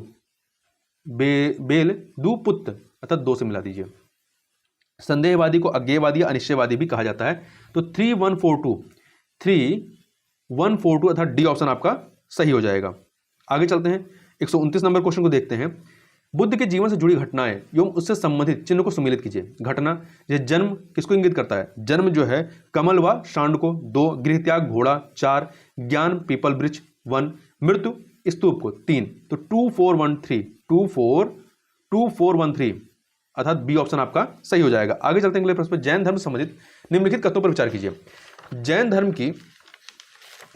अर्थात 2 से मिला दीजिए। संदेहवादी को अज्ञेयवादी या अनिश्चयवादी भी कहा जाता है। तो 3142 अर्थात डी ऑप्शन आपका सही हो जाएगा। आगे चलते हैं। 129 नंबर क्वेश्चन को देखते हैं। बुद्ध के जीवन से जुड़ी घटनाएं एवं उससे संबंधित चिन्ह को सुमेलित कीजिए। घटना, ये जन्म किसको इंगित करता है? जन्म जो है कमल व सांड को। 2 गृहत्याग घोड़ा। 4 ज्ञान पीपल वृक्ष। 1 मृत्यु स्तूप को। 3 तो 2413 अर्थात बी ऑप्शन आपका सही हो जाएगा। आगे चलते हैं अगले प्रश्न पर। जैन धर्म से संबंधित निम्नलिखित कथनों पर विचार कीजिए। जैन धर्म की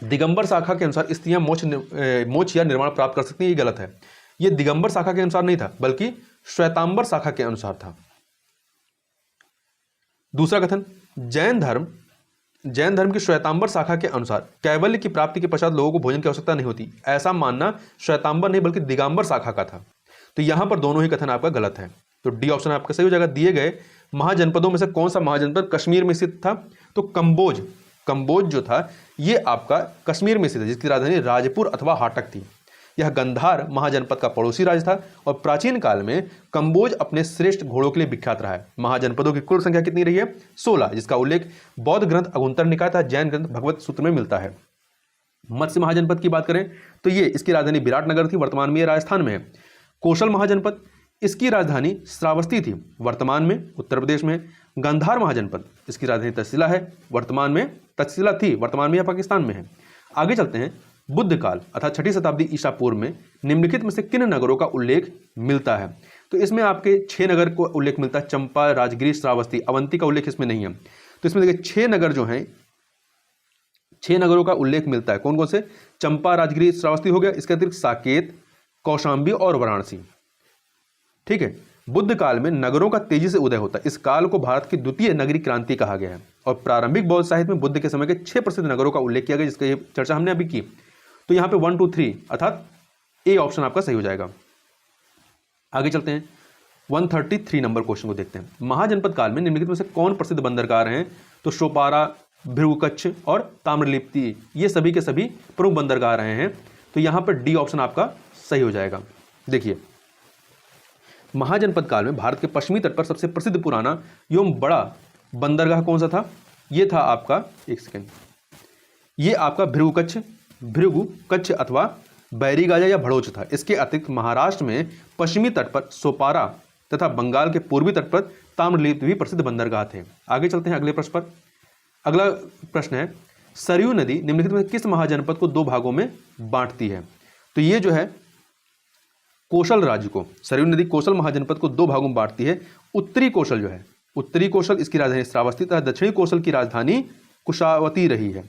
दिगंबर शाखा के अनुसार स्त्रियां मोक्ष या निर्वाण प्राप्त कर सकती हैं, ये गलत है। ये दिगंबर शाखा के अनुसार नहीं था, बल्कि श्वेतांबर शाखा के अनुसार था। दूसरा कथन, जैन धर्म की श्वेतांबर शाखा के अनुसार कैवल्य की प्राप्ति के पश्चात लोगों को भोजन की आवश्यकता नहीं होती। ऐसा मानना श्वेतांबर नहीं बल्कि दिगंबर शाखा का था। तो यहां पर दोनों ही कथन आपका गलत है। तो डी ऑप्शन आपका सही हो जाएगा। दिए गए महाजनपदों में से कौन सा महाजनपद कश्मीर में स्थित था? तो कंबोज जो था ये आपका कश्मीर में स्थित है, जिसकी राजधानी राजपुर अथवा हाटक थी। यह गंधार महाजनपद का पड़ोसी राज्य था और प्राचीन काल में कंबोज अपने श्रेष्ठ घोड़ों के लिए विख्यात रहा है। महाजनपदों की कुल संख्या कितनी रही है? 16, जिसका उल्लेख बौद्ध ग्रंथ अगुंतर निकाय तथा जैन ग्रंथ भगवत सूत्र में मिलता है। मत्स्य महाजनपद की बात करें तो ये इसकी राजधानी विराटनगर थी, वर्तमान में ये राजस्थान में है। कौशल महाजनपद, इसकी राजधानी श्रावस्ती थी, वर्तमान में उत्तर प्रदेश में। गंधार महाजनपद, इसकी राजधानी तक्षशिला है, वर्तमान में तक्षशिला थी, वर्तमान में यह पाकिस्तान में है। आगे चलते हैं। बुद्ध काल अर्थात 6ठी शताब्दी ईसा पूर्व में निम्नलिखित में से किन नगरों का उल्लेख मिलता है? तो इसमें आपके 6 नगर को उल्लेख मिलता है। चंपा, राजगिरी, श्रावस्ती, अवंती का उल्लेख इसमें नहीं है। तो इसमें देखिए 6 नगर जो हैं 6 नगरों का उल्लेख मिलता है। कौन कौन से? चंपा, राजगिरी, श्रावस्ती हो गया, इसके अतिरिक्त साकेत, कौशांबी और वाराणसी। ठीक है। बुद्ध काल में नगरों का तेजी से उदय होता है। इस काल को भारत की द्वितीय नगरी क्रांति कहा गया है। और प्रारंभिक बौद्ध साहित्य में बुद्ध के समय के 6 प्रसिद्ध नगरों का उल्लेख किया गया, जिसका ये चर्चा हमने अभी की। तो यहाँ पे 1 2 3 अर्थात ए ऑप्शन आपका सही हो जाएगा। आगे चलते हैं, 133 नंबर क्वेश्चन को देखते हैं। महाजनपद काल में निम्नलिखित में से कौन प्रसिद्ध बंदरगाह रहे हैं? तो सोपारा, भृगुकच्छ और ताम्रलिप्ति, ये सभी के सभी प्रमुख बंदरगाह रहे हैं। तो यहाँ पर डी ऑप्शन आपका सही हो जाएगा। देखिए, महाजनपद काल में भारत के पश्चिमी तट पर सबसे प्रसिद्ध, पुराना एवं बड़ा बंदरगाह कौन सा था? ये था आपका, एक सेकेंड, ये आपका भृगुकच्छ अथवा बैरीगाजा या भड़ोच था। इसके अतिरिक्त महाराष्ट्र में पश्चिमी तट पर सोपारा तथा बंगाल के पूर्वी तट पर ताम्रलिप्ति भी प्रसिद्ध बंदरगाह थे। आगे चलते हैं अगले प्रश्न पर। अगला प्रश्न है, सरयू नदी निम्नलिखित में किस महाजनपद को 2 भागों में बांटती है? तो ये जो है कोशल राज्य को, सरयू नदी कोशल महाजनपद को 2 भागों में बांटती है। उत्तरी कोशल जो है, उत्तरी कोशल इसकी राजधानी श्रावस्ती तथा दक्षिणी कोशल की राजधानी कुशावती रही है।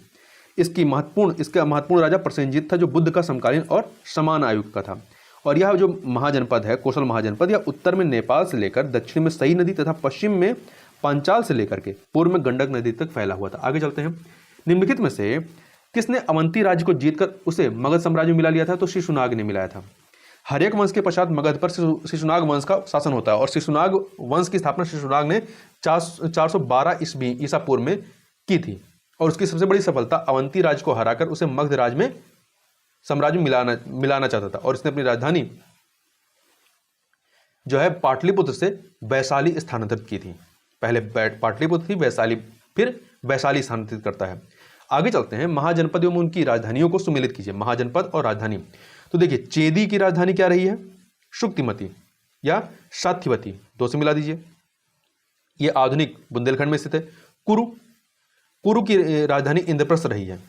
इसका महत्वपूर्ण राजा प्रसेनजीत था, जो बुद्ध का समकालीन और समान आयु का था। और यह जो महाजनपद है, कोशल महाजनपद, यह उत्तर में नेपाल से लेकर दक्षिण में सई नदी तथा पश्चिम में पांचाल से लेकर के पूर्व में गंडक नदी तक फैला हुआ था। आगे चलते हैं, निम्नलिखित में से किसने अवंती राज्य को जीतकर उसे मगध साम्राज्य में मिला लिया था? तो शिशुनाग ने मिलाया था। हर्यक वंश के पश्चात मगध पर शिशुनाग वंश का शासन होता है और शिशुनाग वंश की स्थापना शिशुनाग ने 412 ईसा पूर्व में की थी। और उसकी सबसे बड़ी सफलता अवंती राज्य को हराकर उसे मगध राज्य में साम्राज्य मिलाना चाहता था। और इसने अपनी राजधानी जो है पाटलिपुत्र से वैशाली स्थानांतरित की थी। पहले पाटलिपुत्र थी, वैशाली, फिर वैशाली स्थानांतरित करता है। आगे चलते हैं, महाजनपद एवं उनकी राजधानियों को सुमेलित कीजिए। महाजनपद और राजधानी, तो देखिए, चेदी की राजधानी क्या रही है? शुक्तिमती या सात्यवती, 2 से मिला दीजिए। ये आधुनिक बुंदेलखंड में स्थित है। कुरु की राजधानी इंद्रप्रस्थ रही है,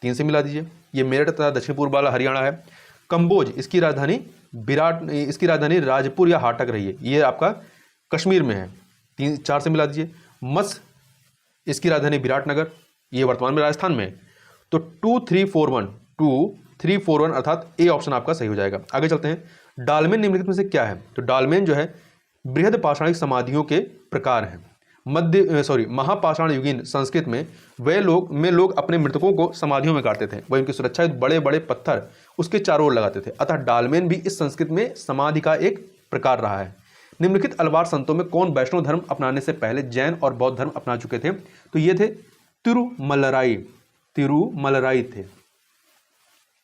3 से मिला दीजिए। ये मेरठ तथा दक्षिण पूर्व वाला हरियाणा है। कंबोज, इसकी राजधानी राजपुर या हाटक रही है, ये आपका कश्मीर में है, 4 से मिला दीजिए। मत्स्य, इसकी राजधानी विराटनगर, ये वर्तमान में राजस्थान में है। तो 2 3 4 1 अर्थात ए ऑप्शन आपका सही हो जाएगा। आगे चलते हैं, डालमेन निम्नलिखित में से क्या है? तो डालमेन जो है बृहद पाषाणिक समाधियों के प्रकार हैं। महापाषाण युगीन संस्कृत में लोग अपने मृतकों को समाधियों में गाड़ते थे। वह उनकी सुरक्षा बड़े बड़े पत्थर उसके चारों ओर लगाते थे। अतः डालमेन भी इस संस्कृत में समाधि का एक प्रकार रहा है। निम्नलिखित अलवार संतों में कौन वैष्णव धर्म अपनाने से पहले जैन और बौद्ध धर्म अपना चुके थे? तो ये थे तिरुमलराई थे।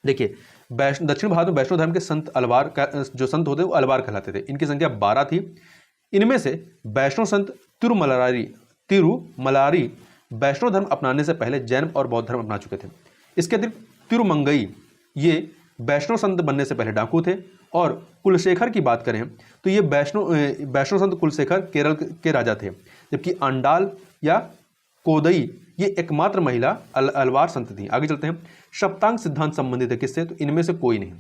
देखिए, दक्षिण भारत में वैष्णव धर्म के संत अलवार जो संत होते वो अलवार कहलाते थे। इनकी संख्या 12 थी। इनमें से वैष्णव संत तिरुमलारी वैष्णव धर्म अपनाने से पहले जैन और बौद्ध धर्म अपना चुके थे। इसके अतिरिक्त तिरुमंगई, ये वैष्णव संत बनने से पहले डाकू थे। और कुलशेखर की बात करें तो ये वैष्णव संत कुलशेखर केरल के राजा थे। जबकि अंडाल या कोदई ये एकमात्र महिला अलवार संत थी। आगे चलते हैं, सप्तांग सिद्धांत संबंधित है किससे? तो इनमें से कोई नहीं।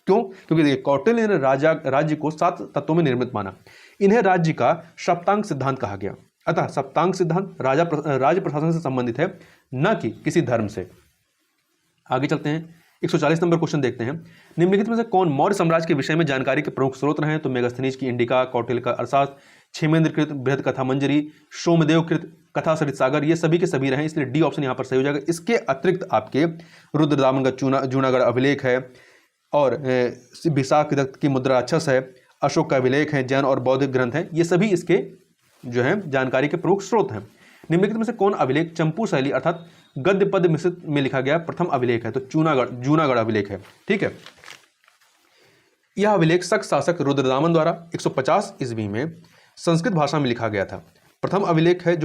क्यों? क्योंकि देखिए, कौटिल्य ने राज्य को 7 तत्वों में निर्मित माना। इन्हें राज्य का सप्तांग सिद्धांत कहा गया। अतः सप्तांग सिद्धांत राज्य प्रशासन से संबंधित है, न कि किसी धर्म से। आगे चलते हैं, 140 नंबर क्वेश्चन देखते हैं। निम्नलिखित में से कौन मौर्य साम्राज्य के विषय में जानकारी के प्रमुख स्रोत रहे हैं? तो मेगास्थनीज की इंडिका, कौटिल्य का अर्थशास्त्र, क्षेमेंद्रकृत बृहद कथा मंजरी, सोमदेवकृत कथा सरित सागर, ये सभी के सभी रहे, इसलिए डी ऑप्शन यहाँ पर सही हो जाएगा। इसके अतिरिक्त आपके रुद्रदामन का जूनागढ़ अभिलेख है और विशाख दत्त की मुद्रा राक्षस है, अशोक का अभिलेख है, जैन और बौद्ध ग्रंथ हैं, ये सभी इसके जो है जानकारी के प्रमुख स्रोत हैं। निम्नलिखित में से कौन अभिलेख चंपू शैली अर्थात गद्य पद मिश्रित में लिखा गया प्रथम अभिलेख है? तो जूनागढ़ अभिलेख है। ठीक है, यह अभिलेख शक शासक रुद्रदामन द्वारा 150 ईस्वी में संस्कृत भाषा में लिखा गया था। प्रथम अभिलेख है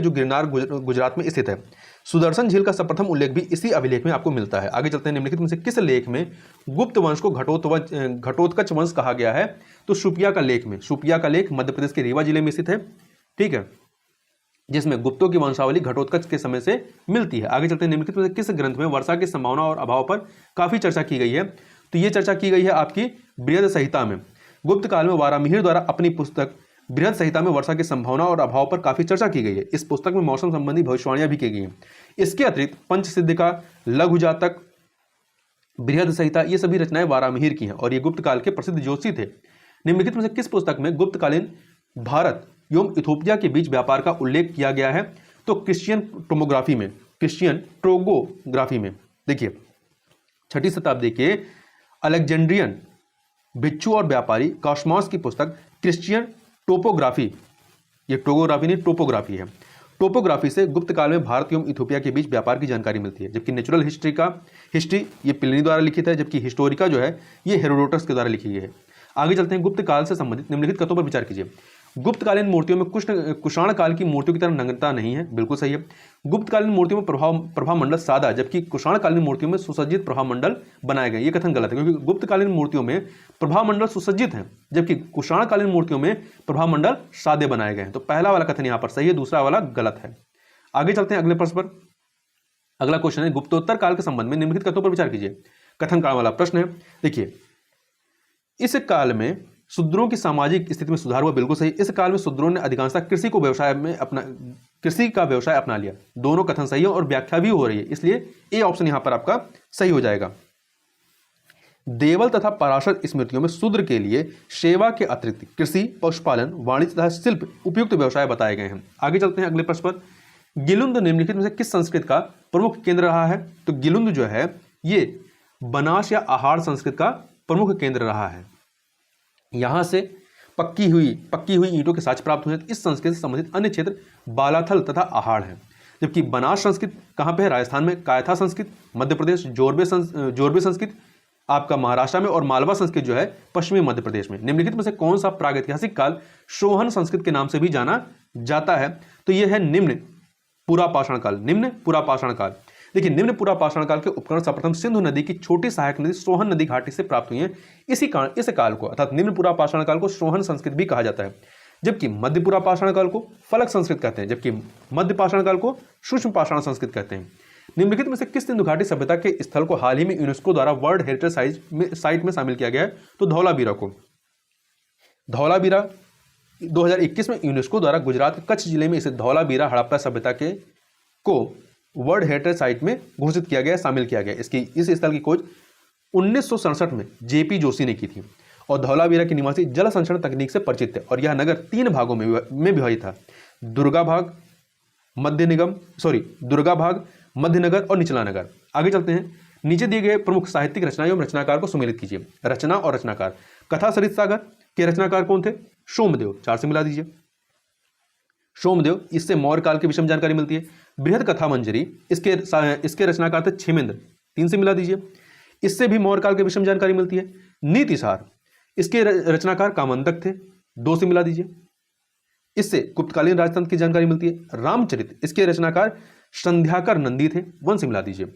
जो गिरनार गुजरात में स्थित है। सुदर्शन झील का सर्वप्रथम उल्लेख भी इसी अभिलेख में आपको मिलता है। आगे चलते हैं, निम्नलिखित में से किस लेख में गुप्त वंश को घटोत्कच वंश कहा गया है? तो सुपिया का लेख में। सुपिया का लेख मध्य प्रदेश के रीवा जिले में स्थित है। ठीक है, जिसमें गुप्तों की वंशावली घटोत्कच के समय से मिलती है। आगे चलते हैं, निम्नलिखित में से किस ग्रंथ में वर्षा की संभावना और अभाव पर काफी चर्चा की गई है? तो ये चर्चा की गई है आपकी बृहद संहिता में। गुप्त काल में वारामिहिर द्वारा अपनी पुस्तक बृहद संहिता में वर्षा की संभावना और अभाव पर काफी चर्चा की गई है। इस पुस्तक में मौसम संबंधी भविष्यवाणियां भी की गई हैं। इसके अतिरिक्त पंचसिद्धिका, लघु जातक, बृहद संहिता, ये सभी रचनाएं वारामिहिर की हैं और ये गुप्त काल के प्रसिद्ध ज्योतिषी थे। निम्नलिखित में से किस पुस्तक में गुप्तकालीन भारत एवं इथोपिया के बीच व्यापार का उल्लेख किया गया है? तो क्रिश्चियन ट्रोगोग्राफी में। देखिए 6वीं शताब्दी के अलेक्जेंड्रियन भिक्षु और व्यापारी कॉस्मॉस की पुस्तक क्रिश्चियन टोपोग्राफी, ये टोपोग्राफी नहीं टोपोग्राफी है, टोपोग्राफी से गुप्त काल में भारत एवं इथोपिया के बीच व्यापार की जानकारी मिलती है। जबकि नेचुरल हिस्ट्री ये प्लिनी द्वारा लिखित है, जबकि हिस्टोरिका जो है ये हेरोडोटस के द्वारा लिखी गई है। आगे चलते हैं। गुप्त काल से संबंधित निम्नलिखित कथनों पर विचार कीजिए। गुप्तकालीन मूर्तियों में कुषाण काल की मूर्तियों की तरह नग्नता नहीं है, बिल्कुल सही है। गुप्तकालीन मूर्तियों में प्रभाव मंडल सादा, जबकि कुषाण कालीन मूर्तियों में सुसज्जित प्रभाव मंडल बनाए गए। ये कथन गलत है, क्योंकि गुप्तकालीन मूर्तियों में प्रभाव मंडल सुसज्जित हैं, जबकि कुषाण कालीन मूर्तियों में प्रभाव मंडल सादे बनाए गए हैं। तो पहला वाला कथन यहाँ पर सही है, दूसरा वाला गलत है। आगे चलते हैं अगले प्रश्न पर। अगला क्वेश्चन है, गुप्तोत्तर काल के संबंध में निम्नलिखित कथनों पर विचार कीजिए। कथन काल वाला प्रश्न है। देखिए, इस काल में शूद्रों की सामाजिक स्थिति में सुधार हुआ, बिल्कुल सही। इस काल में शूद्रों ने अधिकांशतः कृषि का व्यवसाय अपना लिया। दोनों कथन सही है और व्याख्या भी हो रही है, इसलिए ए ऑप्शन यहां पर आपका सही हो जाएगा। देवल तथा पराशर स्मृतियों में शूद्र के लिए सेवा के अतिरिक्त कृषि, पशुपालन, वाणिज्य तथा शिल्प उपयुक्त व्यवसाय बताए गए हैं। आगे चलते हैं अगले प्रश्न पर। गिलुंद निम्नलिखित में से किस संस्कृति का प्रमुख केंद्र रहा है? तो गिलुंद जो है ये बनास या आहार संस्कृति का प्रमुख केंद्र रहा है। यहां से पक्की हुई ईंटों के साक्ष्य प्राप्त हुए हैं। इस संस्कृति से संबंधित अन्य क्षेत्र बालाथल तथा आहाड़ है। जबकि बनास संस्कृति कहां पे है? राजस्थान में। कायथा संस्कृति मध्य प्रदेश, जोरबे संस्कृति आपका महाराष्ट्र में, और मालवा संस्कृति जो है पश्चिमी मध्य प्रदेश में। निम्नलिखित में से कौन सा प्रागैतिहासिक काल सोहन संस्कृति के नाम से भी जाना जाता है? तो यह है निम्न पुरापाषाण काल। देखिए, निम्न पुरापाषाण काल के उपकरण सर्वप्रथम सिंधु नदी की छोटी सहायक नदी सोहन नदी घाटी से प्राप्त हुई हैं। इस काल को अर्थात निम्न पुरापाषाण काल को सोहन संस्कृति भी कहा जाता है, जबकि मध्य पुरापाषाण काल को फलक संस्कृति कहते हैं, जबकि मध्य पाषाण काल को सूक्ष्म पाषाण संस्कृति कहते हैं। निम्नलिखित में से किस सिंधु घाटी सभ्यता के स्थल को हाल ही में यूनेस्को द्वारा वर्ल्ड हेरिटेज साइट में शामिल किया गया है? तो धौलावीरा को। धौलावीरा 2021 में यूनेस्को द्वारा गुजरात के कच्छ जिले में इसे धौलावीरा हड़प्पा सभ्यता को वर्ल्ड हेरिटेज साइट में घोषित किया गया, शामिल किया गया। इस स्थल की खोज 1967 में जेपी जोशी ने की थी और धौलावीरा के निवासी जल संरक्षण तकनीक से परिचित थे और यह नगर 3 भागों में विभाजित था। दुर्गा भाग, मध्य नगर और निचला नगर। आगे चलते हैं। नीचे दिए गए प्रमुख साहित्यिक रचना एवं रचनाकार को सुमेलित कीजिए। रचना और रचनाकार। कथा सरित सागर के रचनाकार कौन थे? सोमदेव। 4 से मिला दीजिए। सोमदेव, इससे मौर्य काल की विषम जानकारी मिलती है। बृहद कथा मंजरी, इसके रचनाकार थे क्षेमेंद्र। 3 से मिला दीजिए। इससे भी मौर्य काल की विषम जानकारी मिलती है। नीतिसार, इसके रचनाकार कामंतक थे। 2 से मिला दीजिए। इससे गुप्तकालीन राजतंत्र की जानकारी मिलती है। रामचरित, इसके रचनाकार संध्याकर नंदी थे। 1 से मिला दीजिए।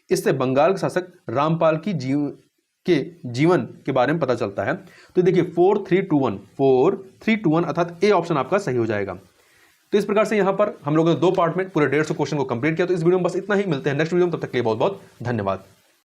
इससे बंगाल के शासक रामपाल की जीवन के बारे में पता चलता है। तो देखिए 4-3-2-1 अर्थात ए ऑप्शन आपका सही हो जाएगा। तो इस प्रकार से यहाँ पर हम लोगों ने 2 पार्ट में पूरे 150 क्वेश्चन को कंप्लीट किया। तो इस वीडियो में बस इतना ही। मिलते हैं नेक्स्ट वीडियो में, तब तक के लिए बहुत बहुत धन्यवाद।